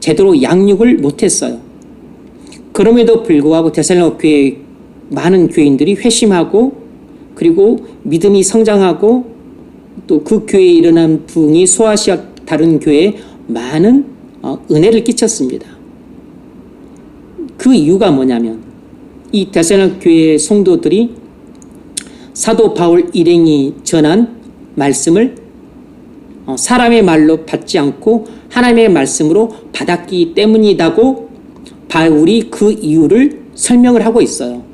제대로 양육을 못했어요. 그럼에도 불구하고 데살로니가 교회 많은 교인들이 회심하고 그리고 믿음이 성장하고 또 그 교회에 일어난 부흥이 소아시아 다른 교회에 많은 은혜를 끼쳤습니다. 그 이유가 뭐냐면 이 데살로니가 교회 성도들이 사도 바울 일행이 전한 말씀을 사람의 말로 받지 않고 하나님의 말씀으로 받았기 때문이라고 바울이 그 이유를 설명을 하고 있어요.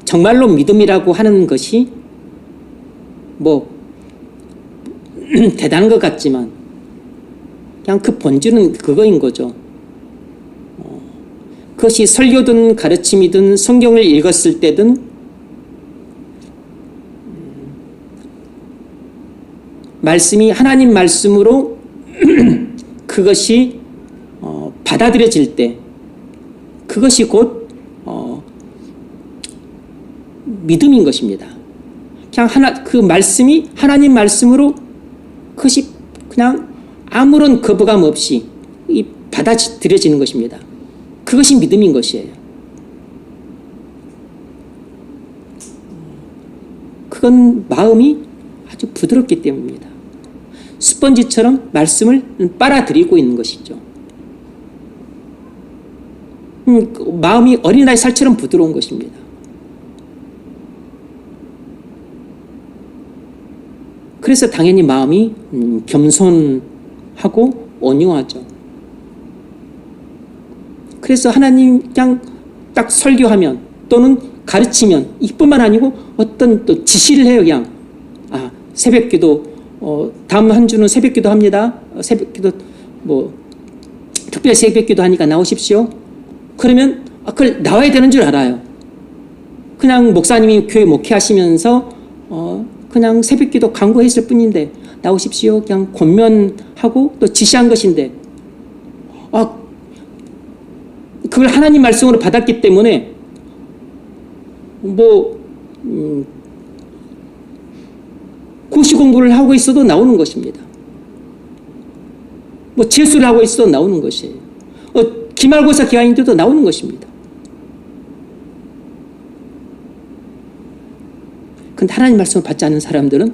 정말로 믿음이라고 하는 것이 뭐 대단한 것 같지만 그냥 그 본질은 그거인 거죠. 그것이 설교든 가르침이든 성경을 읽었을 때든 말씀이 하나님 말씀으로 그것이 받아들여질 때 그것이 곧 믿음인 것입니다. 그냥 그 말씀이 하나님 말씀으로 그것이 그냥 아무런 거부감 없이 받아들여지는 것입니다. 그것이 믿음인 것이에요. 그건 마음이 아주 부드럽기 때문입니다. 스펀지처럼 말씀을 빨아들이고 있는 것이죠. 마음이 어린아이 살처럼 부드러운 것입니다. 그래서 당연히 마음이 겸손하고 온유하죠. 그래서 하나님 그냥 딱 설교하면 또는 가르치면 이뿐만 아니고 어떤 또 지시를 해요. 그냥 새벽기도 다음 한 주는 새벽기도 합니다. 새벽기도 특별 새벽기도 하니까 나오십시오. 그러면 그걸 나와야 되는 줄 알아요. 그냥 목사님이 교회 목회하시면서 그냥 새벽기도 강구했을 뿐인데 나오십시오. 그냥 권면하고 또 지시한 것인데 그걸 하나님 말씀으로 받았기 때문에 고시 공부를 하고 있어도 나오는 것입니다. 재수를 하고 있어도 나오는 것이에요. 기말고사 기간인데도 나오는 것입니다. 근데 하나님 말씀을 받지 않는 사람들은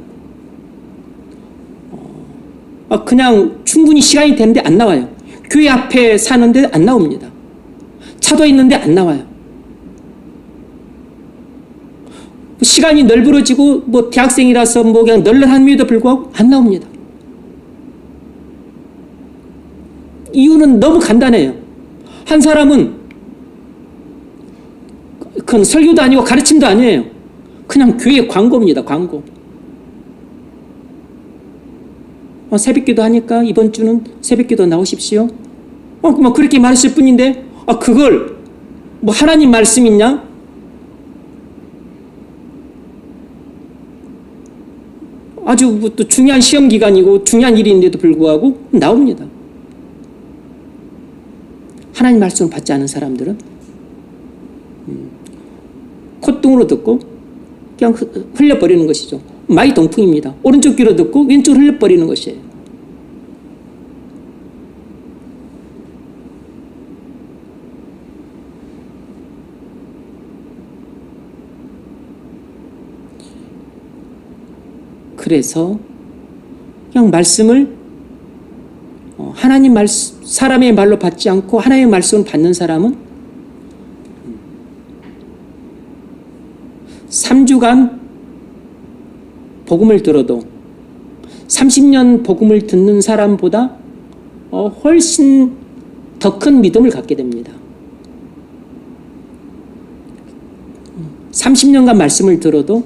그냥 충분히 시간이 되는데 안 나와요. 교회 앞에 사는데 안 나옵니다. 차도 있는데 안 나와요. 시간이 널브러지고 대학생이라서 그냥 널널함에도 불구하고 안 나옵니다. 이유는 너무 간단해요. 한 사람은 그건 설교도 아니고 가르침도 아니에요. 그냥 교회 광고입니다. 광고. 새벽기도 하니까 이번 주는 새벽기도 나오십시오. 그렇게 말했을 뿐인데 그걸 하나님 말씀이냐? 아주 또 중요한 시험 기간이고 중요한 일인데도 불구하고 나옵니다. 하나님 말씀을 받지 않은 사람들은 콧등으로 듣고 그냥 흘려버리는 것이죠. 마이 동풍입니다. 오른쪽 귀로 듣고 왼쪽으로 흘려버리는 것이에요. 그래서 그냥 말씀을 하나님 말씀, 사람의 말로 받지 않고 하나님의 말씀을 받는 사람은 3주간 복음을 들어도 30년 복음을 듣는 사람보다 훨씬 더 큰 믿음을 갖게 됩니다. 30년간 말씀을 들어도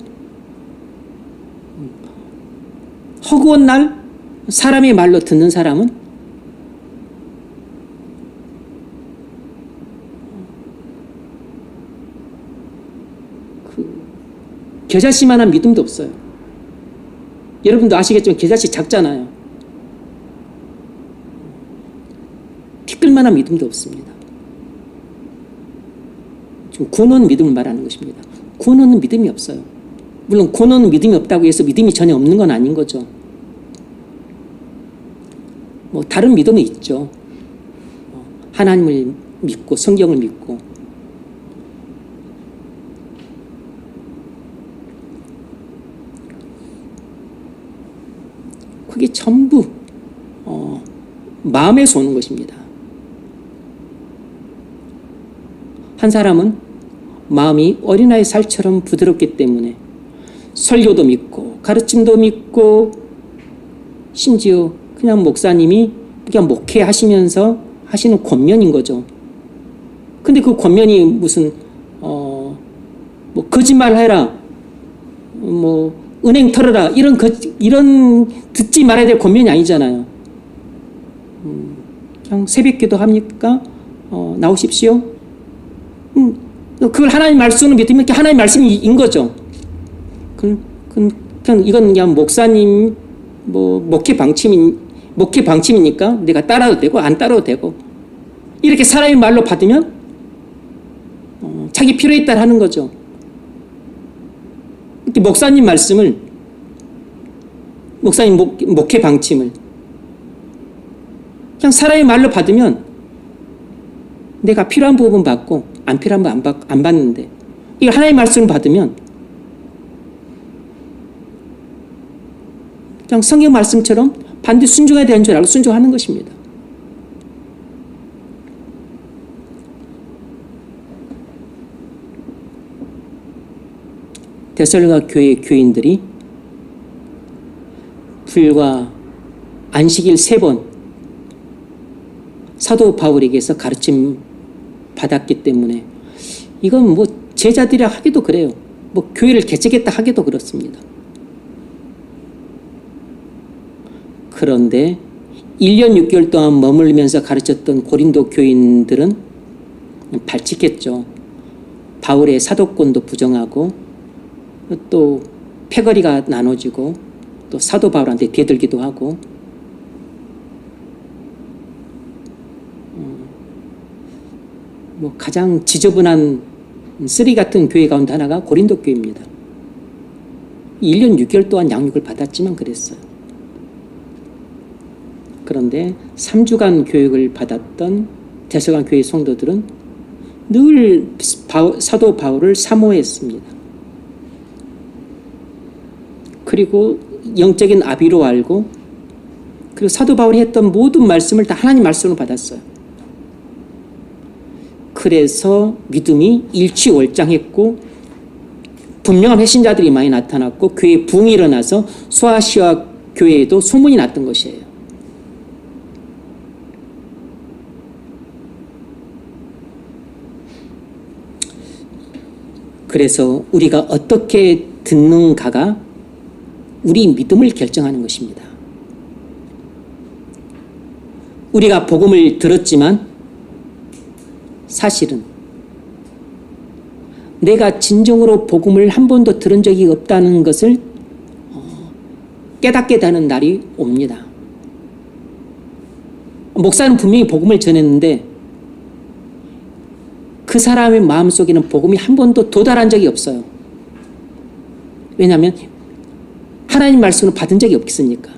허구한 날 사람의 말로 듣는 사람은 겨자씨만한 믿음도 없어요. 여러분도 아시겠지만 겨자씨 작잖아요. 티끌만한 믿음도 없습니다. 지금 군어는 믿음을 말하는 것입니다. 군어는 믿음이 없어요. 물론 군어는 믿음이 없다고 해서 믿음이 전혀 없는 건 아닌 거죠. 다른 믿음은 있죠. 하나님을 믿고 성경을 믿고. 그게 전부 마음에서 오는 것입니다. 한 사람은 마음이 어린아이 살처럼 부드럽기 때문에 설교도 믿고 가르침도 믿고 심지어 그냥 목사님이 그냥 목회하시면서 하시는 권면인 거죠. 근데 그 권면이 무슨 거짓말 해라, 은행 털어라 이런 듣지 말아야 될 권면이 아니잖아요. 그냥 새벽기도 합니까? 나오십시오. 그걸 하나님 말씀으로 믿으면 하나님 말씀인 거죠. 그냥 이건 그냥 목사님 뭐 목회 방침이니까 내가 따라도 되고 안 따라도 되고 이렇게 사람의 말로 받으면 자기 필요에 따라 하는 거죠. 이렇게 목사님 말씀을 목사님 목회 방침을 그냥 사람의 말로 받으면 내가 필요한 부분 받고 안 필요한 부분 안 받는데 이걸 하나님의 말씀을 받으면 그냥 성경 말씀처럼 반드시 순종해야 되는 줄 알고 순종하는 것입니다. 데살로니가 교회 교인들이 불과 안식일 3번 사도 바울에게서 가르침 받았기 때문에 이건 뭐 제자들이 하기도 그래요. 뭐 교회를 개척했다 하기도 그렇습니다. 그런데 1년 6개월 동안 머물면서 가르쳤던 고린도 교인들은 발칙했죠. 바울의 사도권도 부정하고 또 패거리가 나눠지고 또 사도 바울한테 대들기도 하고 뭐 가장 지저분한 쓰레기 같은 교회 가운데 하나가 고린도 교회입니다. 1년 6개월 동안 양육을 받았지만 그랬어요. 그런데 3주간 교육을 받았던 데살로니가 교회 성도들은 늘 사도 바울을 사모했습니다. 그리고 영적인 아비로 알고 그리고 사도 바울이 했던 모든 말씀을 다 하나님 말씀으로 받았어요. 그래서 믿음이 일취월장했고 분명한 회신자들이 많이 나타났고 교회에 부흥이 일어나서 소아시아 교회에도 소문이 났던 것이에요. 그래서 우리가 어떻게 듣는가가 우리 믿음을 결정하는 것입니다. 우리가 복음을 들었지만 사실은 내가 진정으로 복음을 한 번도 들은 적이 없다는 것을 깨닫게 되는 날이 옵니다. 목사는 분명히 복음을 전했는데 그 사람의 마음속에는 복음이 한 번도 도달한 적이 없어요. 왜냐하면 하나님 말씀을 받은 적이 없겠습니까?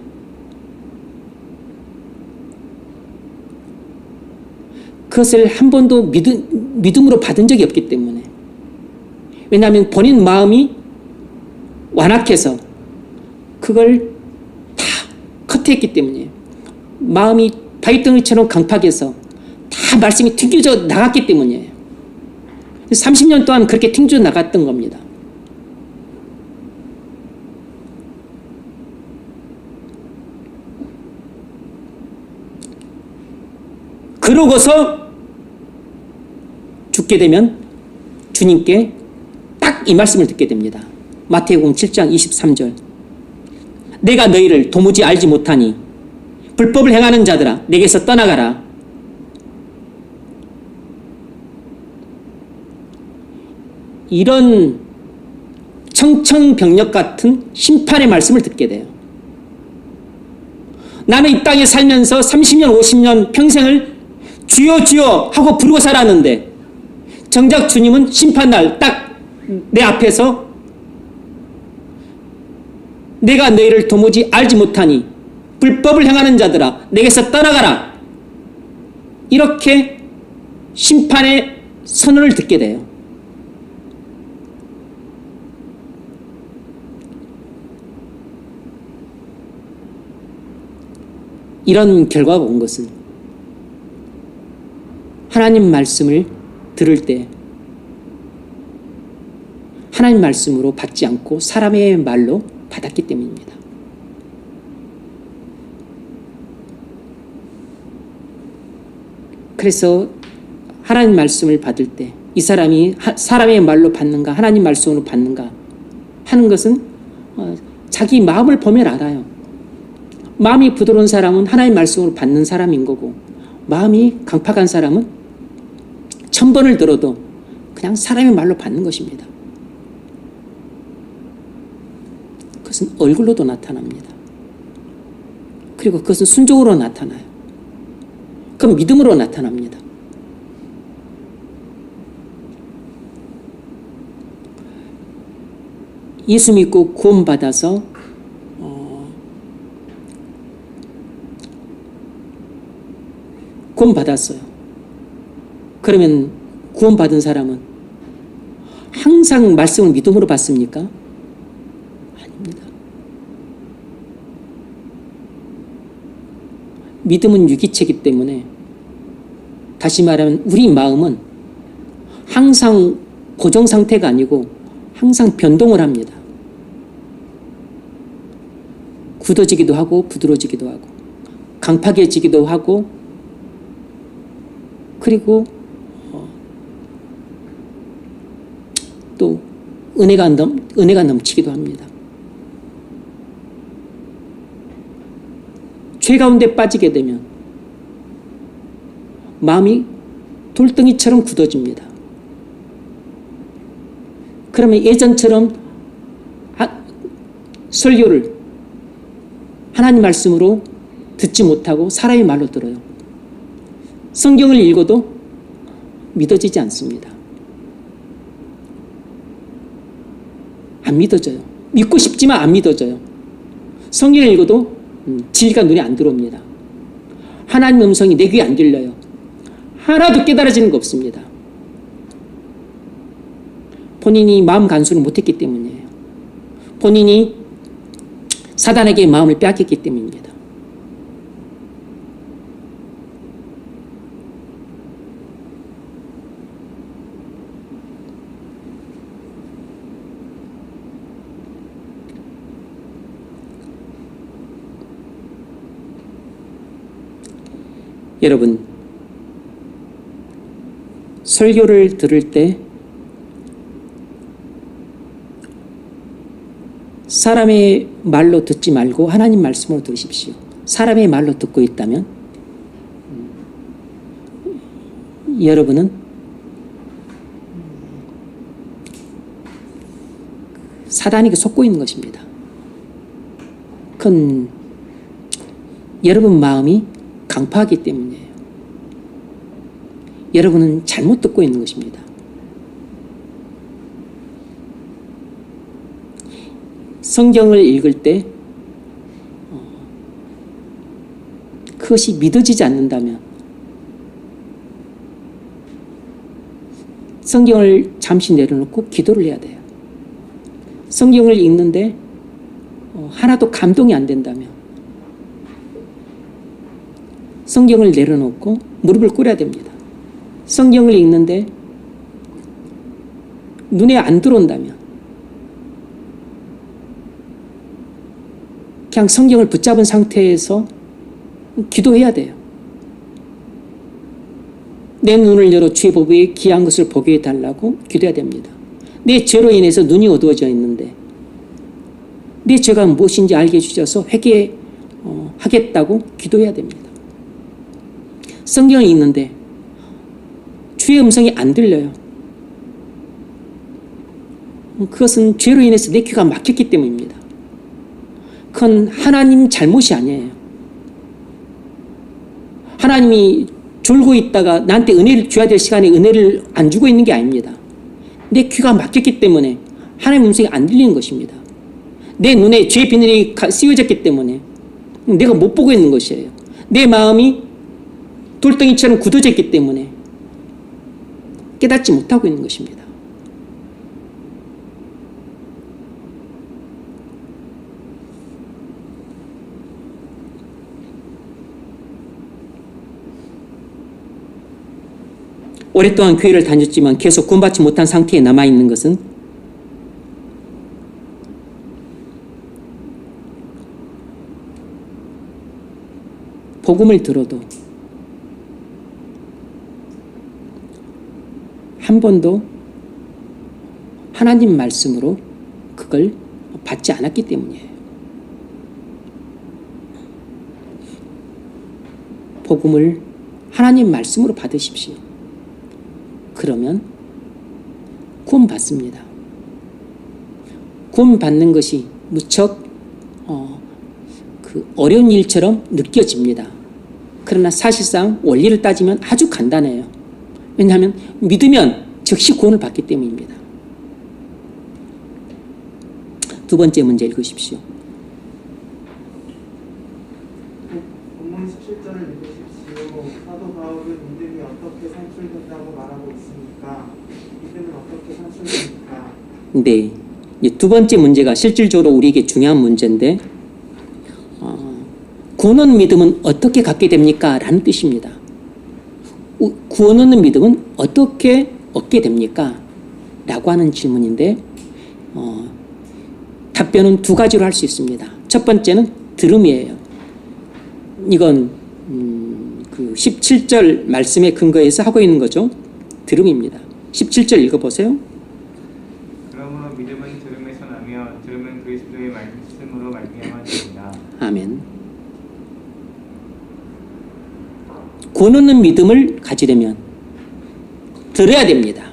그것을 한 번도 믿음으로 받은 적이 없기 때문에 왜냐하면 본인 마음이 완악해서 그걸 다 커트했기 때문에 마음이 바위덩어리처럼 강팍해서 다 말씀이 튕겨져 나갔기 때문이에요. 30년 동안 그렇게 튕겨져 나갔던 겁니다. 그러고서 죽게 되면 주님께 딱 이 말씀을 듣게 됩니다. 마태복음 7장 23절 내가 너희를 도무지 알지 못하니 불법을 행하는 자들아 내게서 떠나가라. 이런 청천벽력 같은 심판의 말씀을 듣게 돼요. 나는 이 땅에 살면서 30년 50년 평생을 주여 주여 하고 부르고 살았는데 정작 주님은 심판날 딱 내 앞에서 내가 너희를 도무지 알지 못하니 불법을 행하는 자들아 내게서 떠나가라. 이렇게 심판의 선언을 듣게 돼요. 이런 결과가 온 것은 하나님 말씀을 들을 때 하나님 말씀으로 받지 않고 사람의 말로 받았기 때문입니다. 그래서 하나님 말씀을 받을 때 이 사람이 사람의 말로 받는가 하나님 말씀으로 받는가 하는 것은 자기 마음을 보면 알아요. 마음이 부드러운 사람은 하나님 말씀으로 받는 사람인 거고 마음이 강팍한 사람은 1000번을 들어도 그냥 사람의 말로 받는 것입니다. 그것은 얼굴로도 나타납니다. 그리고 그것은 순종으로 나타나요. 그럼 믿음으로 나타납니다. 예수 믿고 구원받아서 구원받았어요. 그러면 구원받은 사람은 항상 말씀을 믿음으로 받습니까? 아닙니다. 믿음은 유기체이기 때문에, 다시 말하면 우리 마음은 항상 고정 상태가 아니고 항상 변동을 합니다. 굳어지기도 하고 부드러워지기도 하고 강팍해지기도 하고, 그리고 또 은혜가 넘치기도 합니다. 죄 가운데 빠지게 되면 마음이 돌덩이처럼 굳어집니다. 그러면 예전처럼 설교를 하나님 말씀으로 듣지 못하고 사람의 말로 들어요. 성경을 읽어도 믿어지지 않습니다. 안 믿어져요. 믿고 싶지만 안 믿어져요. 성경을 읽어도 진리가 눈에 안 들어옵니다. 하나님 음성이 내 귀에 안 들려요. 하나도 깨달아지는 거 없습니다. 본인이 마음 간수를 못했기 때문이에요. 본인이 사단에게 마음을 빼앗겼기 때문입니다. 여러분, 설교를 들을 때 사람의 말로 듣지 말고 하나님 말씀으로 들으십시오. 사람의 말로 듣고 있다면 여러분은 사단에게 속고 있는 것입니다. 그건 여러분 마음이 강파하기 때문이에요. 여러분은 잘못 듣고 있는 것입니다. 성경을 읽을 때 그것이 믿어지지 않는다면 성경을 잠시 내려놓고 기도를 해야 돼요. 성경을 읽는데 하나도 감동이 안 된다면 성경을 내려놓고 무릎을 꿇어야 됩니다. 성경을 읽는데 눈에 안 들어온다면 그냥 성경을 붙잡은 상태에서 기도해야 돼요. 내 눈을 열어 주의 법에 귀한 것을 보게 해달라고 기도해야 됩니다. 내 죄로 인해서 눈이 어두워져 있는데 내 죄가 무엇인지 알게 해주셔서 회개하겠다고 기도해야 됩니다. 성경을 읽는데 주의 음성이 안 들려요. 그것은 죄로 인해서 내 귀가 막혔기 때문입니다. 그건 하나님 잘못이 아니에요. 하나님이 졸고 있다가 나한테 은혜를 줘야 될 시간에 은혜를 안 주고 있는 게 아닙니다. 내 귀가 막혔기 때문에 하나님의 음성이 안 들리는 것입니다. 내 눈에 죄 비늘이 씌워졌기 때문에 내가 못 보고 있는 것이에요. 내 마음이 돌덩이처럼 굳어졌기 때문에 깨닫지 못하고 있는 것입니다. 오랫동안 교회를 다녔지만 계속 구원받지 못한 상태에 남아있는 것은 복음을 들어도 한 번도 하나님 말씀으로 그걸 받지 않았기 때문이에요. 복음을 하나님 말씀으로 받으십시오. 그러면 구원받습니다. 구원받는 것이 무척 그 어려운 일처럼 느껴집니다. 그러나 사실상 원리를 따지면 아주 간단해요. 왜냐하면 믿으면 즉시 구원을 받기 때문입니다. 두 번째 문제 읽으십시오. 본문 17절을 읽으십시오. 사도 바울은 믿음이 어떻게 산출된다고 말하고 있습니까? 믿음은 어떻게 산출됩니까? 네, 이제 두 번째 문제가 실질적으로 우리에게 중요한 문제인데 구원 얻는 믿음은 어떻게 갖게 됩니까? 라는 뜻입니다. 구원 얻는 믿음은 어떻게 얻게 됩니까? 라고 하는 질문인데 답변은 두 가지로 할 수 있습니다. 첫 번째는 들음이에요. 이건 그 17절 말씀에 근거해서 하고 있는 거죠. 들음입니다. 17절 읽어보세요. 그러므로 믿음은 들음에서 나며 들음은 그리스도의 말씀으로 말미암아 됩니다. 아멘. 구원 얻는 믿음을 가지려면 들어야 됩니다.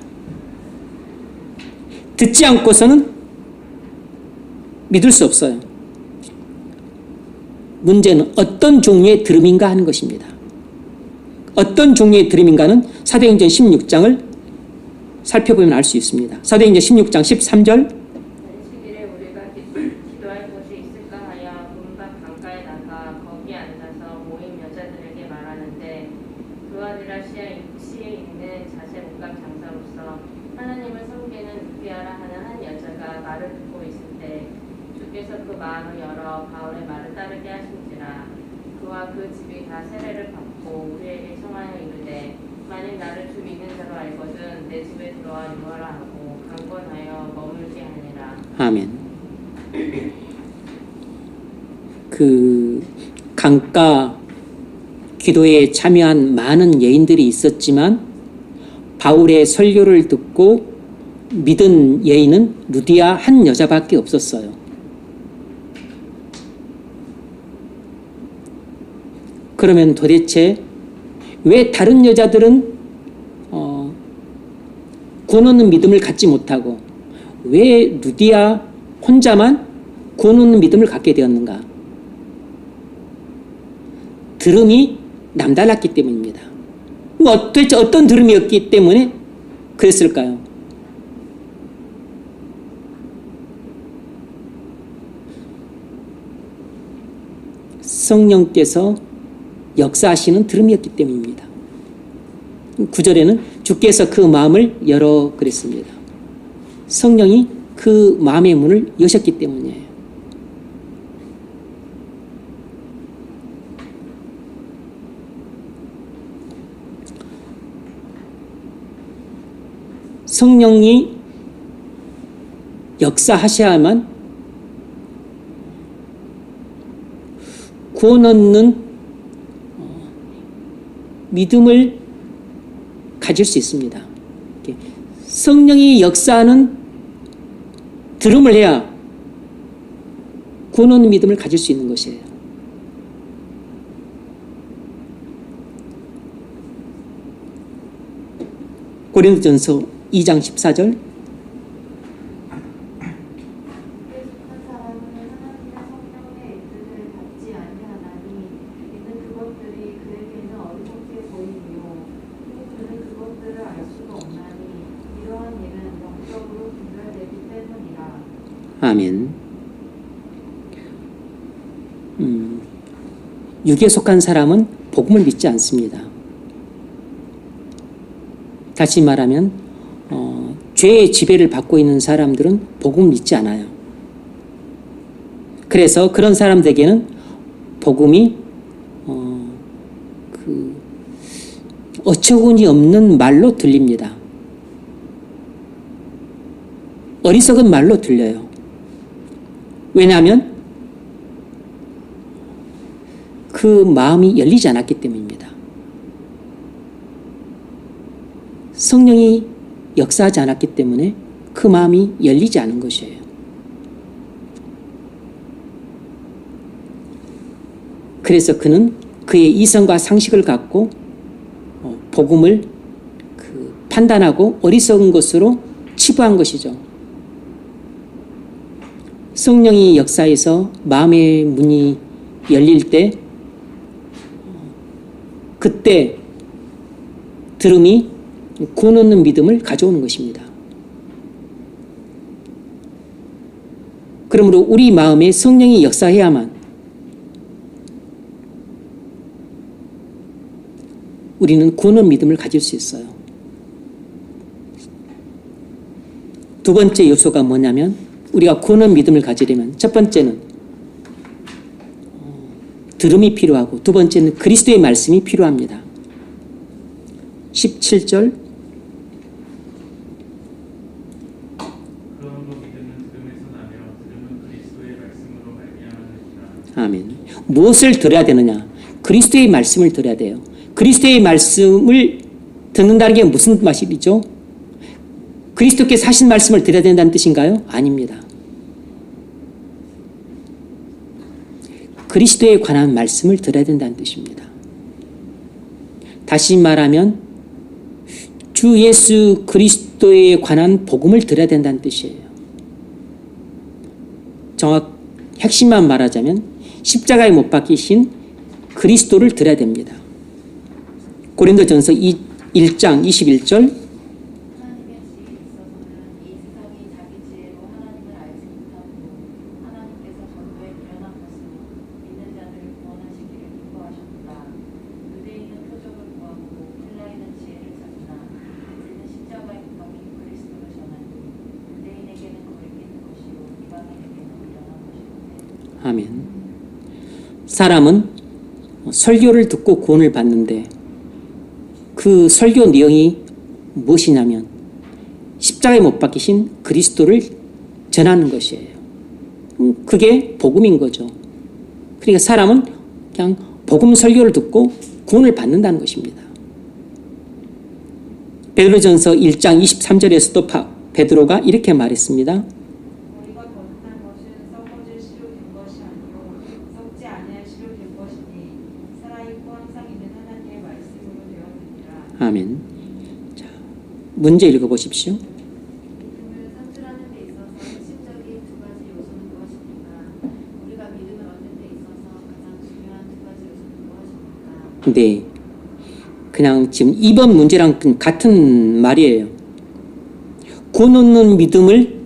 듣지 않고서는 믿을 수 없어요. 문제는 어떤 종류의 들음인가 하는 것입니다. 어떤 종류의 들음인가는 사도행전 16장을 살펴보면 알 수 있습니다. 사도행전 16장 13절 시기에 우리가 기도할 곳이 있을까 하여 문밖 강가에 나가 거기 앉아서 모임 여자들에게 말하는데 그와 드라시아에 있는 자세 목각 장사로서 하나님을 섬기는 루디아라 하는 한 여자가 말을 듣고 있을 때 주께서 그 마음을 열어 바울의 말을 따르게 하신지라. 그와 그 집이 다 세례를 받고 우리에게 청하여 이르되 만일 나를 주 믿는 자로 알거든 내 집에 들어와 유하라 하고 강권하여 머물게 하니라. 아멘. 그 강가 기도에 참여한 많은 여인들이 있었지만 바울의 설교를 듣고 믿은 여인은 루디아 한 여자밖에 없었어요. 그러면 도대체 왜 다른 여자들은 구원 얻는 믿음을 갖지 못하고 왜 루디아 혼자만 구원 얻는 믿음을 갖게 되었는가? 들음이 남달랐기 때문입니다. 도대체 어떤 들음이었기 때문에 그랬을까요? 성령께서 역사하시는 들음이었기 때문입니다. 9절에는 주께서 그 마음을 열어 그랬습니다. 성령이 그 마음의 문을 여셨기 때문이에요. 성령이 역사하셔야만 구원 얻는 믿음을 가질 수 있습니다. 성령이 역사하는 들음을 해야 구원 얻는 믿음을 가질 수 있는 것이에요. 고린도전서 2장 14절 속한 사람은 하나님의 성령의 인도를 받지 아니하나니 이는 그것들이 그에게는 어리석게 보이며 또 그는 그것들을 알 수가 없나니 이러한 일은 영적으로 분별되기 때문이라. 아멘. 육에 속한 사람은 복음을 믿지 않습니다. 다시 말하면 죄의 지배를 받고 있는 사람들은 복음을 믿지 않아요. 그래서 그런 사람들에게는 복음이 어처구니 없는 말로 들립니다. 어리석은 말로 들려요. 왜냐하면 그 마음이 열리지 않았기 때문입니다. 성령이 역사하지 않았기 때문에 그 마음이 열리지 않은 것이에요. 그래서 그는 그의 이성과 상식을 갖고 복음을 판단하고 어리석은 것으로 치부한 것이죠. 성령이 역사해서 마음의 문이 열릴 때 그때 들음이 구원 얻는 믿음을 가져오는 것입니다. 그러므로 우리 마음에 성령이 역사해야만 우리는 구원 얻는 믿음을 가질 수 있어요. 두 번째 요소가 뭐냐면 우리가 구원 얻는 믿음을 가지려면 첫 번째는 들음이 필요하고 두 번째는 그리스도의 말씀이 필요합니다. 17절 그러므로 믿음은 들음에서 나며 들음은 그리스도의 말씀으로 말미암았느니라. 아멘. 무엇을 들어야 되느냐? 그리스도의 말씀을 들어야 돼요. 그리스도의 말씀을 듣는다는 게 무슨 말이죠? 그리스도께서 하신 말씀을 들어야 된다는 뜻인가요? 아닙니다. 그리스도에 관한 말씀을 들어야 된다는 뜻입니다. 다시 말하면 주 예수 그리스도에 관한 복음을 들어야 된다는 뜻이에요. 핵심만 말하자면 십자가에 못 박히신 그리스도를 들어야 됩니다. 고린도전서 1장 21절 하나님의 지혜에 있어서는 이 세상이 자기 지혜로 하나님을 알지 못하므로 하나님께서 전도에 미련한 것으로 믿는 자들을 구원하시기를 기뻐하셨다. 유대인은 표적을 구하고 헬라인은 지혜를 찾으나 이제는 십자가의 구멍인 그리스도를 전하니 유대인에게는 거리끼는 것이요 이방인에게는 미련한 것이로되. 아멘. 사람은 설교를 듣고 구원을 받는데 그 설교 내용이 무엇이냐면 십자가에 못 박히신 그리스도를 전하는 것이에요. 그게 복음인 거죠. 그러니까 사람은 그냥 복음 설교를 듣고 구원을 받는다는 것입니다. 베드로전서 1장 23절에서도 베드로가 이렇게 말했습니다. 우리가 거듭난 것은 썩어질 씨로 된 것이 아니요 썩지 아니할 씨로 된 것이니 살아있고 항상 있는 하나님의 말씀으로 되었느니라. 아멘. 자, 문제 읽어보십시오. 믿음을 상실하는 데 있어서 핵심적인 두 가지 요소는 무엇입니까? 우리가 믿음을 얻는 데 있어서 가장 중요한 두 가지 요소는 무엇입니까? 네. 그냥 지금 2번 문제랑 같은 말이에요. 구원 얻는 믿음을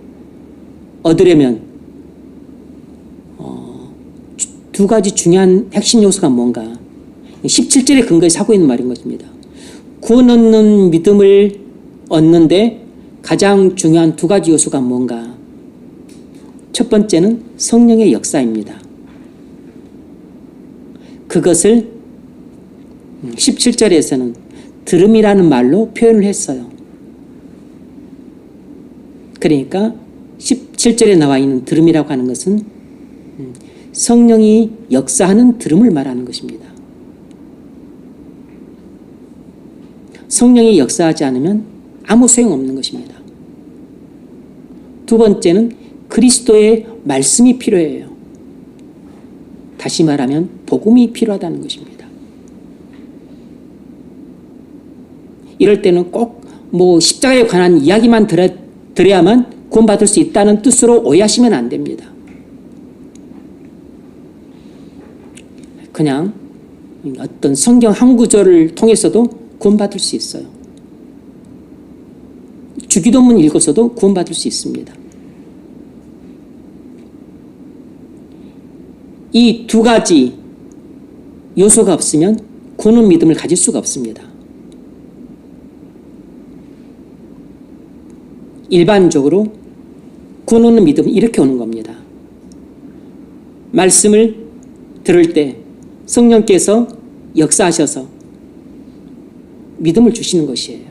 얻으려면 두 가지 중요한 핵심 요소가 뭔가 17절의 근거에서 하고 있는 말인 것입니다. 구원 얻는 믿음을 얻는데 가장 중요한 두 가지 요소가 뭔가? 첫 번째는 성령의 역사입니다. 그것을 17절에서는 들음이라는 말로 표현을 했어요. 그러니까 17절에 나와 있는 들음이라고 하는 것은 성령이 역사하는 들음을 말하는 것입니다. 성령이 역사하지 않으면 아무 소용없는 것입니다. 두 번째는 그리스도의 말씀이 필요해요. 다시 말하면 복음이 필요하다는 것입니다. 이럴 때는 꼭 십자가에 관한 이야기만 들어야만 구원받을 수 있다는 뜻으로 오해하시면 안 됩니다. 그냥 어떤 성경 한 구절을 통해서도 구원받을 수 있어요. 주기도문 읽어서도 구원받을 수 있습니다. 이 두 가지 요소가 없으면 구원 믿음을 가질 수가 없습니다. 일반적으로 구원 얻는 믿음은 이렇게 오는 겁니다. 말씀을 들을 때 성령께서 역사하셔서 믿음을 주시는 것이에요.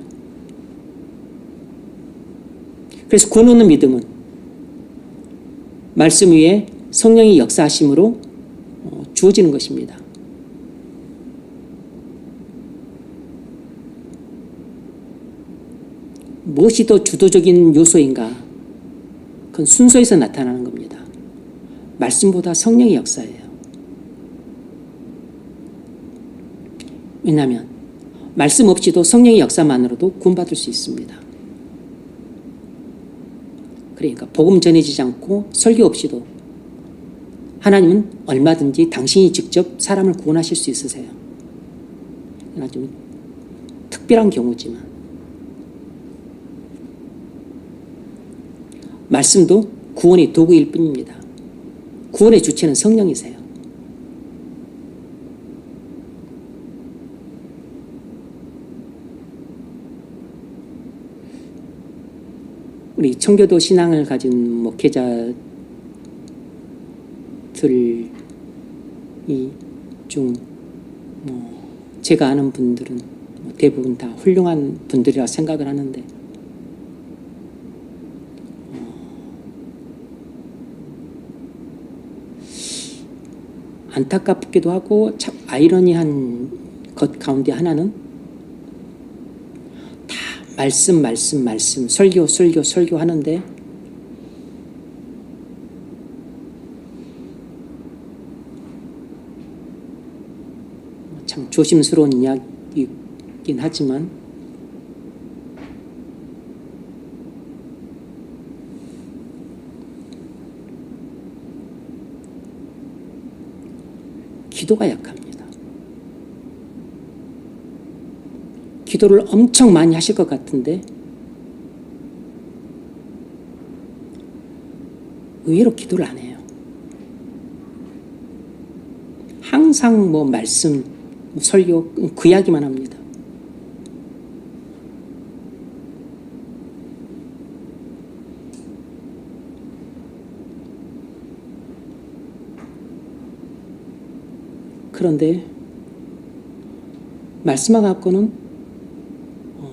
그래서 구원 얻는 믿음은 말씀 위에 성령이 역사하심으로 주어지는 것입니다. 무엇이 더 주도적인 요소인가? 그건 순서에서 나타나는 겁니다. 말씀보다 성령의 역사예요. 왜냐하면 말씀 없이도 성령의 역사만으로도 구원받을 수 있습니다. 그러니까 복음 전해지지 않고 설교 없이도 하나님은 얼마든지 당신이 직접 사람을 구원하실 수 있으세요. 그러나 좀 특별한 경우지만 말씀도 구원의 도구일 뿐입니다. 구원의 주체는 성령이세요. 우리 청교도 신앙을 가진 목회자들이 중 제가 아는 분들은 대부분 다 훌륭한 분들이라 생각을 하는데 안타깝기도 하고 참 아이러니한 것 가운데 하나는 다 말씀 설교 하는데 참 조심스러운 이야기이긴 하지만 기도가 약합니다. 기도를 엄청 많이 하실 것 같은데 의외로 기도를 안 해요. 항상 말씀, 설교 그 이야기만 합니다. 그런데 말씀만 갖고는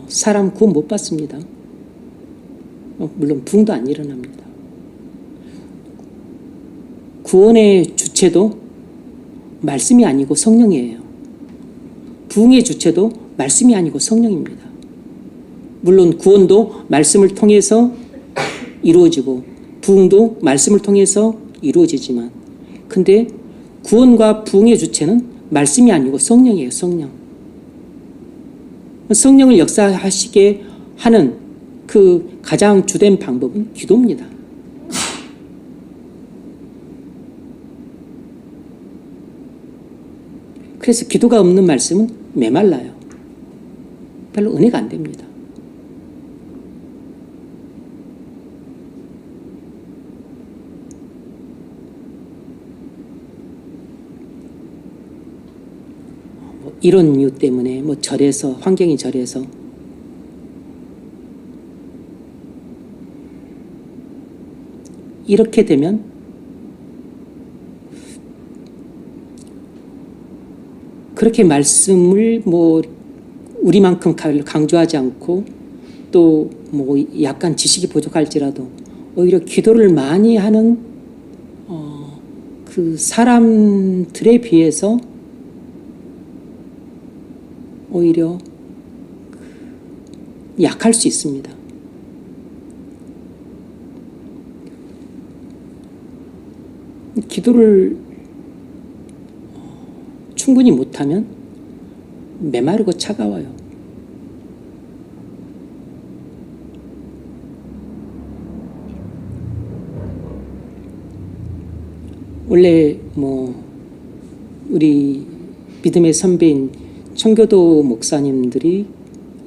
사람 구원 못 받습니다. 물론 부흥도 안 일어납니다. 구원의 주체도 말씀이 아니고 성령이에요. 부흥의 주체도 말씀이 아니고 성령입니다. 물론 구원도 말씀을 통해서 이루어지고 부흥도 말씀을 통해서 이루어지지만 근데 구원과 부흥의 주체는 말씀이 아니고 성령이에요. 성령을 역사하시게 하는 그 가장 주된 방법은 기도입니다. 그래서 기도가 없는 말씀은 메말라요. 별로 은혜가 안 됩니다. 이런 이유 때문에 절에서 환경이 절에서 이렇게 되면 그렇게 말씀을 우리만큼 강조하지 않고 또 약간 지식이 부족할지라도 오히려 기도를 많이 하는 그 사람들에 비해서 오히려 약할 수 있습니다. 기도를 충분히 못하면 메마르고 차가워요. 원래 우리 믿음의 선배인 청교도 목사님들이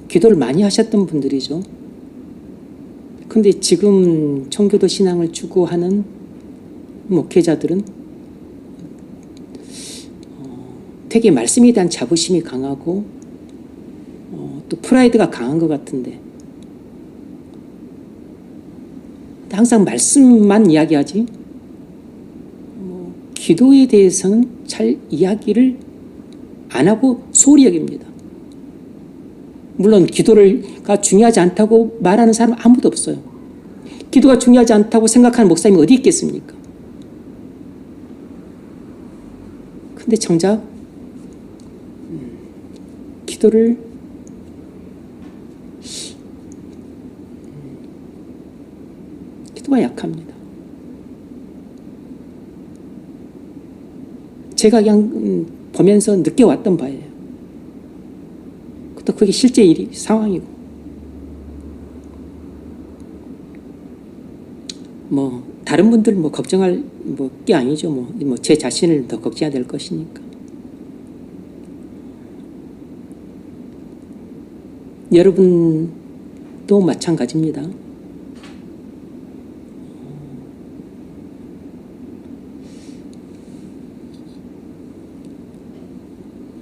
기도를 많이 하셨던 분들이죠. 근데 지금 청교도 신앙을 추구하는 목회자들은 되게 말씀에 대한 자부심이 강하고 또 프라이드가 강한 것 같은데 항상 말씀만 이야기하지 기도에 대해서는 잘 이야기를 안 하고 소홀히 여깁니다. 물론 기도가 중요하지 않다고 말하는 사람은 아무도 없어요. 기도가 중요하지 않다고 생각하는 목사님이 어디 있겠습니까? 근데 정작 기도가 약합니다. 제가 그냥 보면서 느껴왔던 바예요. 또 그게 실제 상황이고 다른 분들 뭐 걱정할 게 아니죠. 뭐 제 자신을 더 걱정해야 될 것이니까. 여러분도 마찬가지입니다.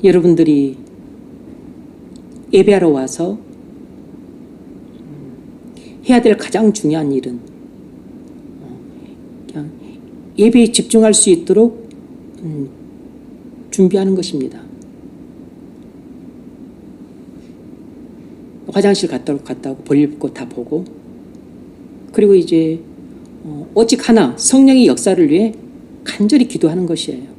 여러분들이 예배하러 와서 해야 될 가장 중요한 일은 그냥 예배에 집중할 수 있도록 준비하는 것입니다. 화장실 갔다 오고 볼일 보 다 보고, 그리고 이제 오직 하나, 성령의 역사를 위해 간절히 기도하는 것이에요.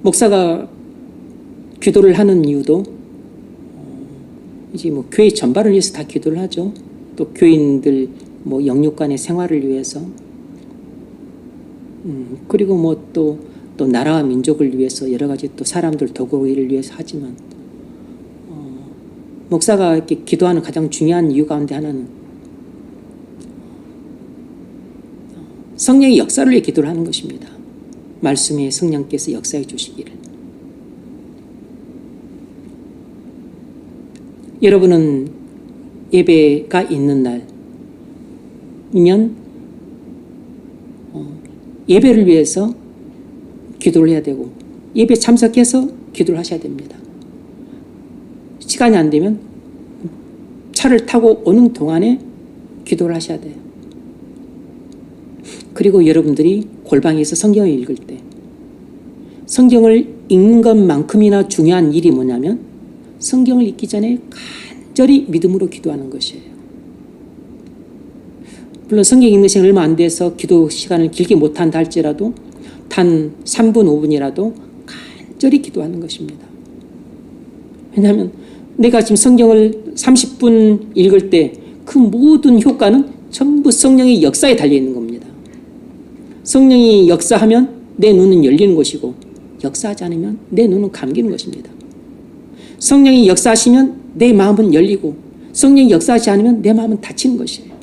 목사가 기도를 하는 이유도 이제 뭐 교회 전반을 위해서 다 기도를 하죠. 또 교인들 뭐 영육간의 생활을 위해서, 그리고 뭐 또 나라와 민족을 위해서 여러 가지 또 사람들 도구를 위해서 하지만, 목사가 이렇게 기도하는 가장 중요한 이유 가운데 하나는 성령의 역사를 위해 기도를 하는 것입니다. 말씀에 성령께서 역사해 주시기를. 여러분은 예배가 있는 날이면 예배를 위해서 기도를 해야 되고, 예배 참석해서 기도를 하셔야 됩니다. 시간이 안 되면 차를 타고 오는 동안에 기도를 하셔야 돼요. 그리고 여러분들이 골방에서 성경을 읽을 때, 성경을 읽는 것만큼이나 중요한 일이 뭐냐면 성경을 읽기 전에 간절히 믿음으로 기도하는 것이에요. 물론 성경 읽는 시간이 얼마 안 돼서 기도 시간을 길게 못한다 할지라도 단 3분, 5분이라도 간절히 기도하는 것입니다. 왜냐하면 내가 지금 성경을 30분 읽을 때 그 모든 효과는 전부 성령의 역사에 달려있는 겁니다. 성령이 역사하면 내 눈은 열리는 것이고, 역사하지 않으면 내 눈은 감기는 것입니다. 성령이 역사하시면 내 마음은 열리고, 성령이 역사하지 않으면 내 마음은 닫히는 것이에요.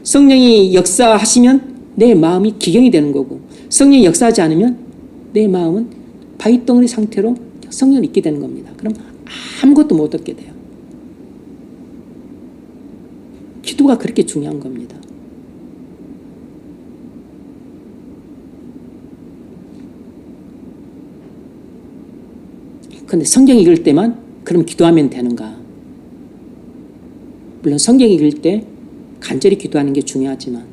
성령이 역사하시면 내 마음이 기경이 되는 거고, 성령이 역사하지 않으면 내 마음은 바위덩어리 상태로 성령을 잊게 되는 겁니다. 그럼 아무것도 못 얻게 돼요. 기도가 그렇게 중요한 겁니다. 그런데 성경 읽을 때만 그럼 기도하면 되는가? 물론 성경 읽을 때 간절히 기도하는 게 중요하지만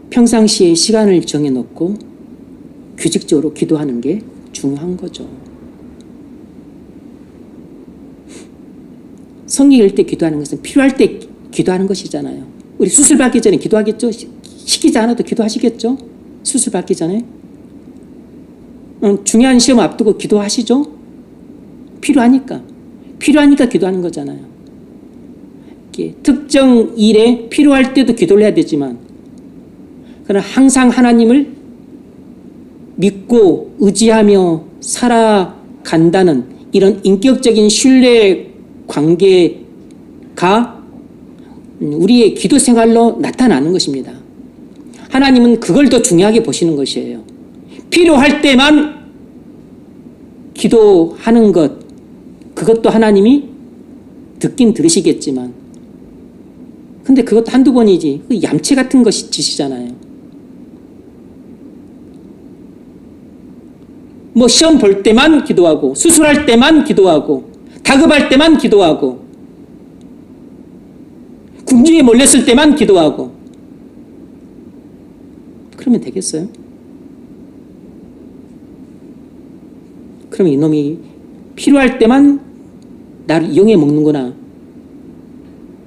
평상시에 시간을 정해놓고 규칙적으로 기도하는 게 중요한 거죠. 성경 읽을 때 기도하는 것은 필요할 때 기도하는 것이잖아요. 우리 수술 받기 전에 기도하겠죠? 시키지 않아도 기도하시겠죠? 수술 받기 전에. 중요한 시험 앞두고 기도하시죠? 필요하니까 기도하는 거잖아요. 특정 일에 필요할 때도 기도를 해야 되지만, 그러나 항상 하나님을 믿고 의지하며 살아간다는 이런 인격적인 신뢰 관계가 우리의 기도 생활로 나타나는 것입니다. 하나님은 그걸 더 중요하게 보시는 것이에요. 필요할 때만 기도하는 것, 그것도 하나님이 듣긴 들으시겠지만, 근데 그것도 한두 번이지, 그 얌체 같은 것이 짓이잖아요. 뭐 시험 볼 때만 기도하고, 수술할 때만 기도하고, 다급할 때만 기도하고, 궁지에 몰렸을 때만 기도하고, 그러면 되겠어요? 그럼 이놈이 필요할 때만 나를 이용해 먹는구나.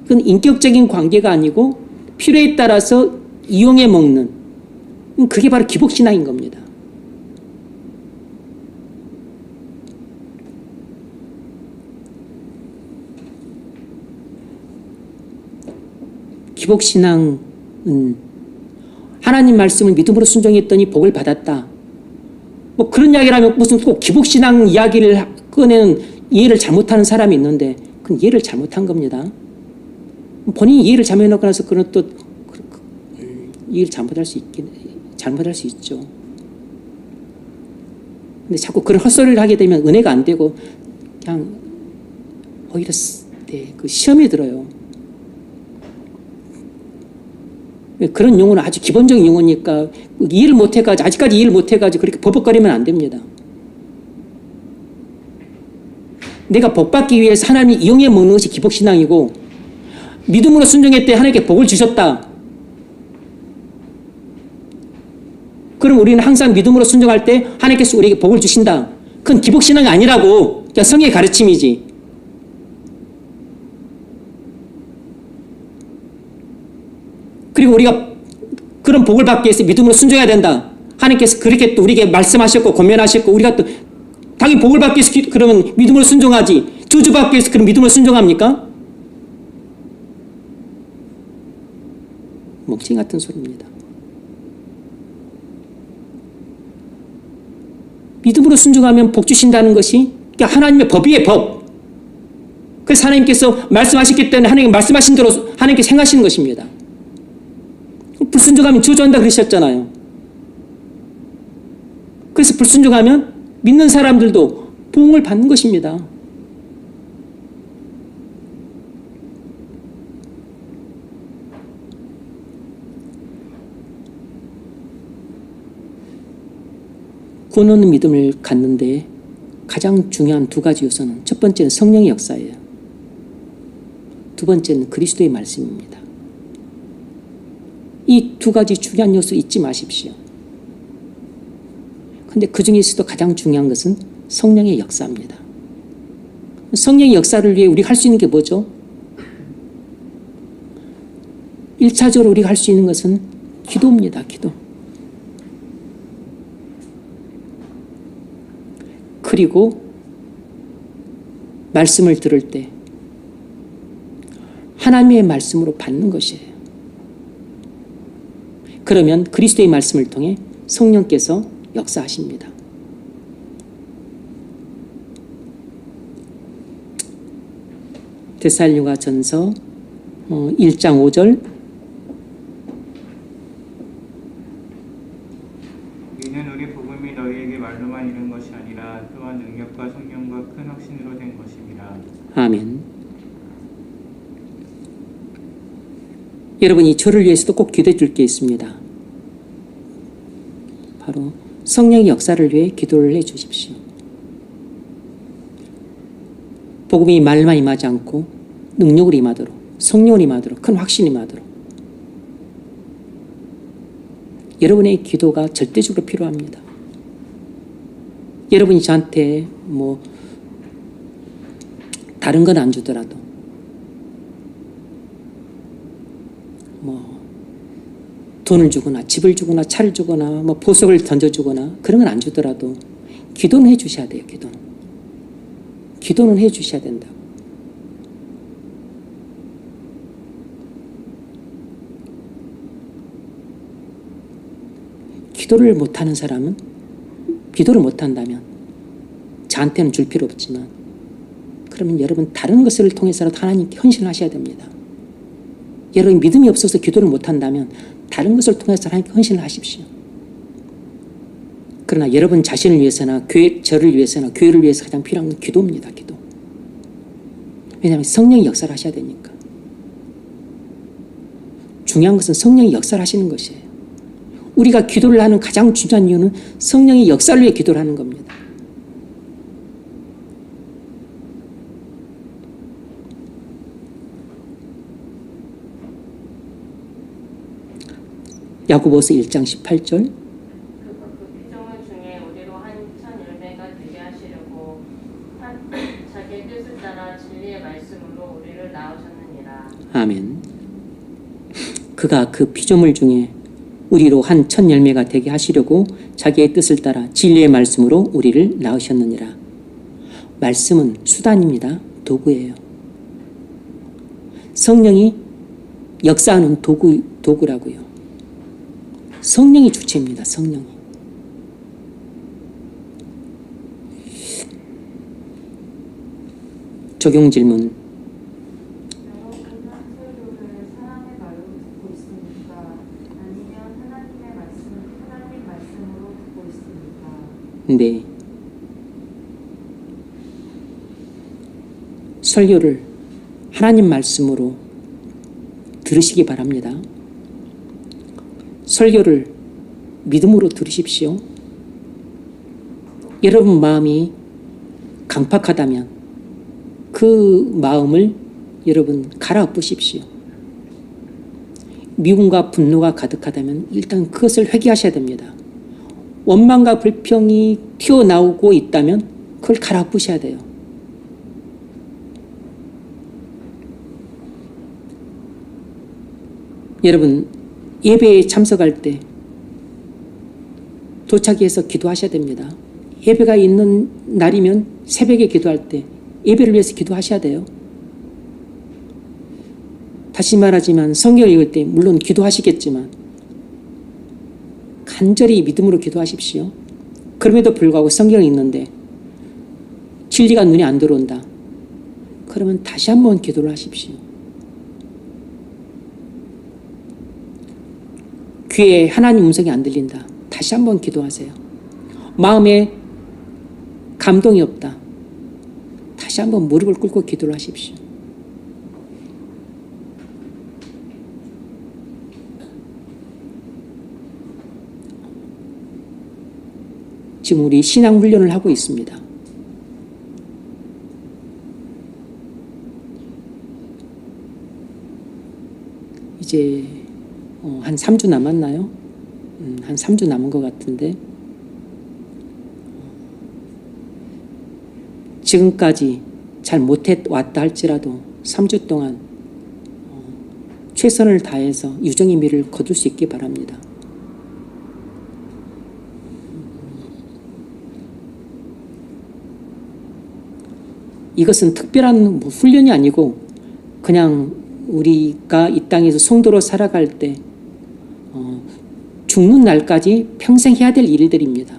그건 인격적인 관계가 아니고 필요에 따라서 이용해 먹는, 그게 바로 기복신앙인 겁니다. 기복신앙은 하나님 말씀을 믿음으로 순종했더니 복을 받았다. 뭐 그런 이야기라면 무슨 꼭 기복신앙 이야기를 꺼내는 이해를 잘못하는 사람이 있는데 그건 이해를 잘못한 겁니다. 본인이 이해를 잘못해놓고 나서 그런 또 이해를 잘못할 수 있죠. 근데 자꾸 그런 헛소리를 하게 되면 은혜가 안 되고 그냥 오히려 그 시험에 들어요. 그런 용어는 아주 기본적인 용어니까 이해를 못해가지고 아직까지 이해를 못해가지고 그렇게 버벅거리면 안 됩니다. 내가 복받기 위해서 하나님이 이용해 먹는 것이 기복신앙이고 믿음으로 순종했을 때 하나님께 복을 주셨다. 그럼 우리는 항상 믿음으로 순종할 때 하나님께서 우리에게 복을 주신다. 그건 기복신앙이 아니라고 그냥 성경의 가르침이지. 그리고 우리가 그런 복을 받기 위해서 믿음으로 순종해야 된다. 하나님께서 그렇게 또 우리에게 말씀하셨고 권면하셨고 우리가 또 당연히 복을 받기 위해서 그러면 믿음으로 순종하지. 저주받기 위해서 그럼 믿음으로 순종합니까? 멍청이 같은 소리입니다. 믿음으로 순종하면 복 주신다는 것이 하나님의 법이에요. 법. 그래서 하나님께서 말씀하셨기 때문에 하나님 말씀하신 대로 하나님께서 행하시는 것입니다. 불순종하면 저주한다 그러셨잖아요. 그래서 불순종하면 믿는 사람들도 보응을 받는 것입니다. 구원 얻는 믿음을 갖는데 가장 중요한 두 가지 요소는 첫 번째는 성령의 역사예요. 두 번째는 그리스도의 말씀입니다. 이 두 가지 중요한 요소 잊지 마십시오. 근데 그 중에서도 가장 중요한 것은 성령의 역사입니다. 성령의 역사를 위해 우리가 할 수 있는 게 뭐죠? 1차적으로 우리가 할 수 있는 것은 기도입니다. 기도. 그리고 말씀을 들을 때 하나님의 말씀으로 받는 것이에요. 그러면 그리스도의 말씀을 통해 성령께서 역사하십니다. 데살로니가전서 1장 5절 이는 우리 복음이 너희에게 말로만 이른 것이 아니라 또한 능력과 성령과 큰 확신으로 된 것입니다. 아멘. 여러분이 저를 위해서도 꼭 기도해 줄 게 있습니다. 바로 성령의 역사를 위해 기도를 해 주십시오. 복음이 말만 임하지 않고 능력을 임하도록, 성령을 임하도록, 큰 확신이 임하도록 여러분의 기도가 절대적으로 필요합니다. 여러분이 저한테 다른 건 안 주더라도 돈을 주거나 집을 주거나 차를 주거나 보석을 던져주거나 그런 건 안 주더라도 기도는 해 주셔야 돼요. 기도는 해 주셔야 된다. 기도를 못하는 사람은 기도를 못한다면 저한테는 줄 필요 없지만 그러면 여러분 다른 것을 통해서라도 하나님께 헌신을 하셔야 됩니다. 여러분 믿음이 없어서 기도를 못한다면 다른 것을 통해서 하나님께 헌신을 하십시오. 그러나 여러분 자신을 위해서나 저를 위해서나 교회를 위해서 가장 필요한 건 기도입니다. 기도. 왜냐하면 성령이 역사를 하셔야 되니까. 중요한 것은 성령이 역사를 하시는 것이에요. 우리가 기도를 하는 가장 중요한 이유는 성령의 역사를 위해 기도를 하는 겁니다. 야고보서 1장 18절 그 피조물 중에 우리로 한 천열매가 되게 하시려고 자기의 뜻을 따라 진리의 말씀으로 우리를 낳으셨느니라. 아멘. 그가 그 피조물 중에 우리로 한 천 열매가 되게 하시려고 자기의 뜻을 따라 진리의 말씀으로 우리를 낳으셨느니라. 말씀은 수단입니다. 도구예요. 성령이 역사하는 도구라고요. 성령이 주체입니다. 성령이. 적용 질문. 여러분은 설교를 사람의 말로 듣고 있습니까? 아니면 하나님 말씀으로 듣고 있습니까? 네. 설교를 하나님 말씀으로 들으시기 바랍니다. 설교를 믿음으로 들으십시오. 여러분 마음이 강팍하다면 그 마음을 여러분 갈아엎으십시오. 미움과 분노가 가득하다면 일단 그것을 회개하셔야 됩니다. 원망과 불평이 튀어나오고 있다면 그걸 갈아엎으셔야 돼요. 여러분 예배에 참석할 때 도착해서 기도하셔야 됩니다. 예배가 있는 날이면 새벽에 기도할 때 예배를 위해서 기도하셔야 돼요. 다시 말하지만 성경을 읽을 때 물론 기도하시겠지만 간절히 믿음으로 기도하십시오. 그럼에도 불구하고 성경을 읽는데 진리가 눈에 안 들어온다. 그러면 다시 한번 기도를 하십시오. 귀에 하나님 음성이 안 들린다. 다시 한번 기도하세요. 마음에 감동이 없다. 다시 한번 무릎을 꿇고 기도를 하십시오. 지금 우리 신앙 훈련을 하고 있습니다. 이제 한 3주 남았나요? 한 3주 남은 것 같은데 지금까지 잘 못해왔다 할지라도 3주 동안 최선을 다해서 유정의 미를 거둘 수 있기 바랍니다. 이것은 특별한 훈련이 아니고 그냥 우리가 이 땅에서 성도로 살아갈 때 죽는 날까지 평생 해야 될 일들입니다.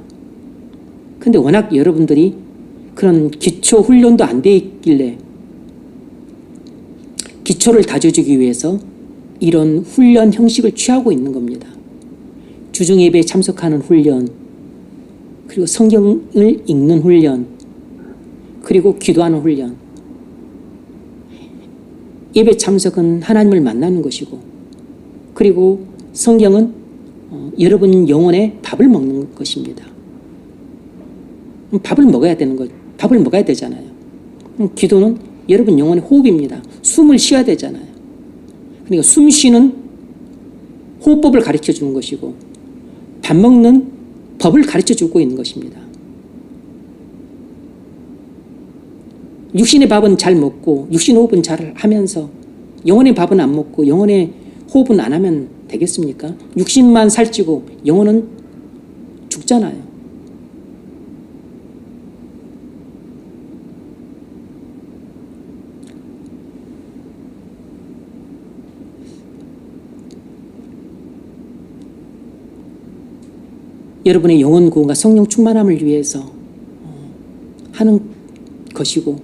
근데 워낙 여러분들이 그런 기초 훈련도 안 돼 있길래 기초를 다져주기 위해서 이런 훈련 형식을 취하고 있는 겁니다. 주중 예배에 참석하는 훈련, 그리고 성경을 읽는 훈련, 그리고 기도하는 훈련. 예배 참석은 하나님을 만나는 것이고, 그리고 성경은 여러분 영혼의 밥을 먹는 것입니다. 밥을 먹어야 되는 것, 밥을 먹어야 되잖아요. 기도는 여러분 영혼의 호흡입니다. 숨을 쉬어야 되잖아요. 그러니까 숨 쉬는 호흡법을 가르쳐 주는 것이고, 밥 먹는 법을 가르쳐 주고 있는 것입니다. 육신의 밥은 잘 먹고 육신 호흡은 잘 하면서 영혼의 밥은 안 먹고 영혼의 호흡은 안 하면 되겠습니까? 육신만 살찌고 영혼은 죽잖아요. 여러분의 영혼 구원과 성령 충만함을 위해서 하는 것이고,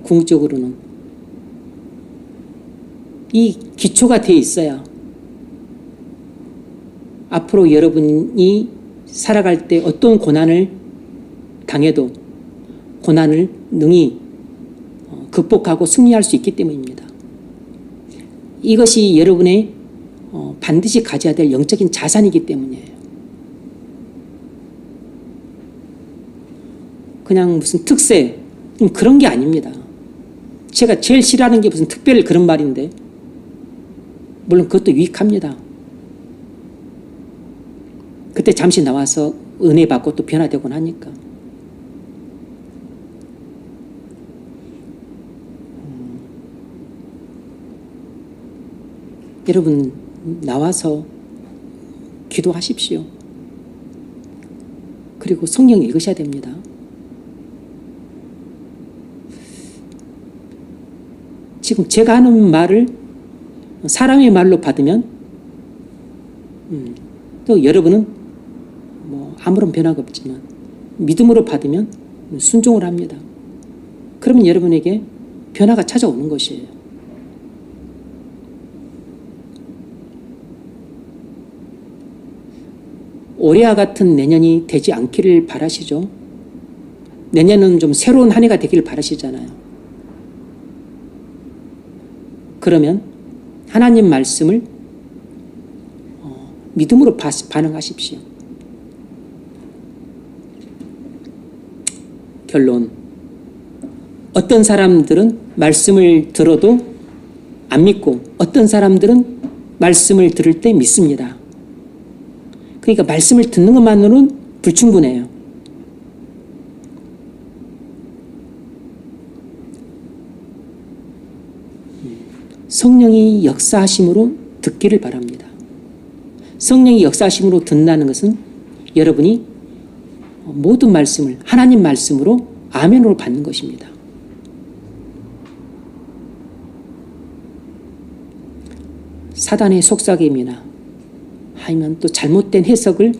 궁극적으로는 이 기초가 돼 있어야 앞으로 여러분이 살아갈 때 어떤 고난을 당해도 고난을 능히 극복하고 승리할 수 있기 때문입니다. 이것이 여러분의 반드시 가져야 될 영적인 자산이기 때문이에요. 그냥 무슨 특세 그런 게 아닙니다. 제가 제일 싫어하는 게 무슨 특별 그런 말인데, 물론 그것도 유익합니다. 그때 잠시 나와서 은혜 받고 또 변화되곤 하니까. 여러분 나와서 기도하십시오. 그리고 성경 읽으셔야 됩니다. 지금 제가 하는 말을 사람의 말로 받으면 또 여러분은 뭐 아무런 변화가 없지만 믿음으로 받으면 순종을 합니다. 그러면 여러분에게 변화가 찾아오는 것이에요. 올해와 같은 내년이 되지 않기를 바라시죠. 내년은 좀 새로운 한 해가 되기를 바라시잖아요. 그러면 하나님 말씀을 믿음으로 반응하십시오. 결론. 어떤 사람들은 말씀을 들어도 안 믿고 어떤 사람들은 말씀을 들을 때 믿습니다. 그러니까 말씀을 듣는 것만으로는 불충분해요. 성령이 역사하심으로 듣기를 바랍니다. 성령이 역사하심으로 듣는다는 것은 여러분이 모든 말씀을 하나님 말씀으로 아멘으로 받는 것입니다. 사단의 속삭임이나 아니면 또 잘못된 해석을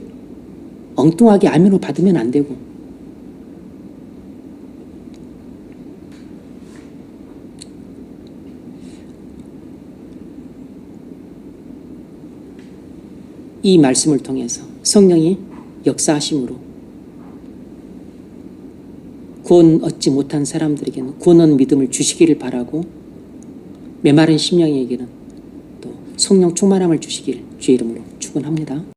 엉뚱하게 아멘으로 받으면 안 되고, 이 말씀을 통해서 성령이 역사하심으로 구원 얻지 못한 사람들에게는 구원 얻는 믿음을 주시기를 바라고, 메마른 심령에게는 또 성령 충만함을 주시길 주의 이름으로 축원합니다.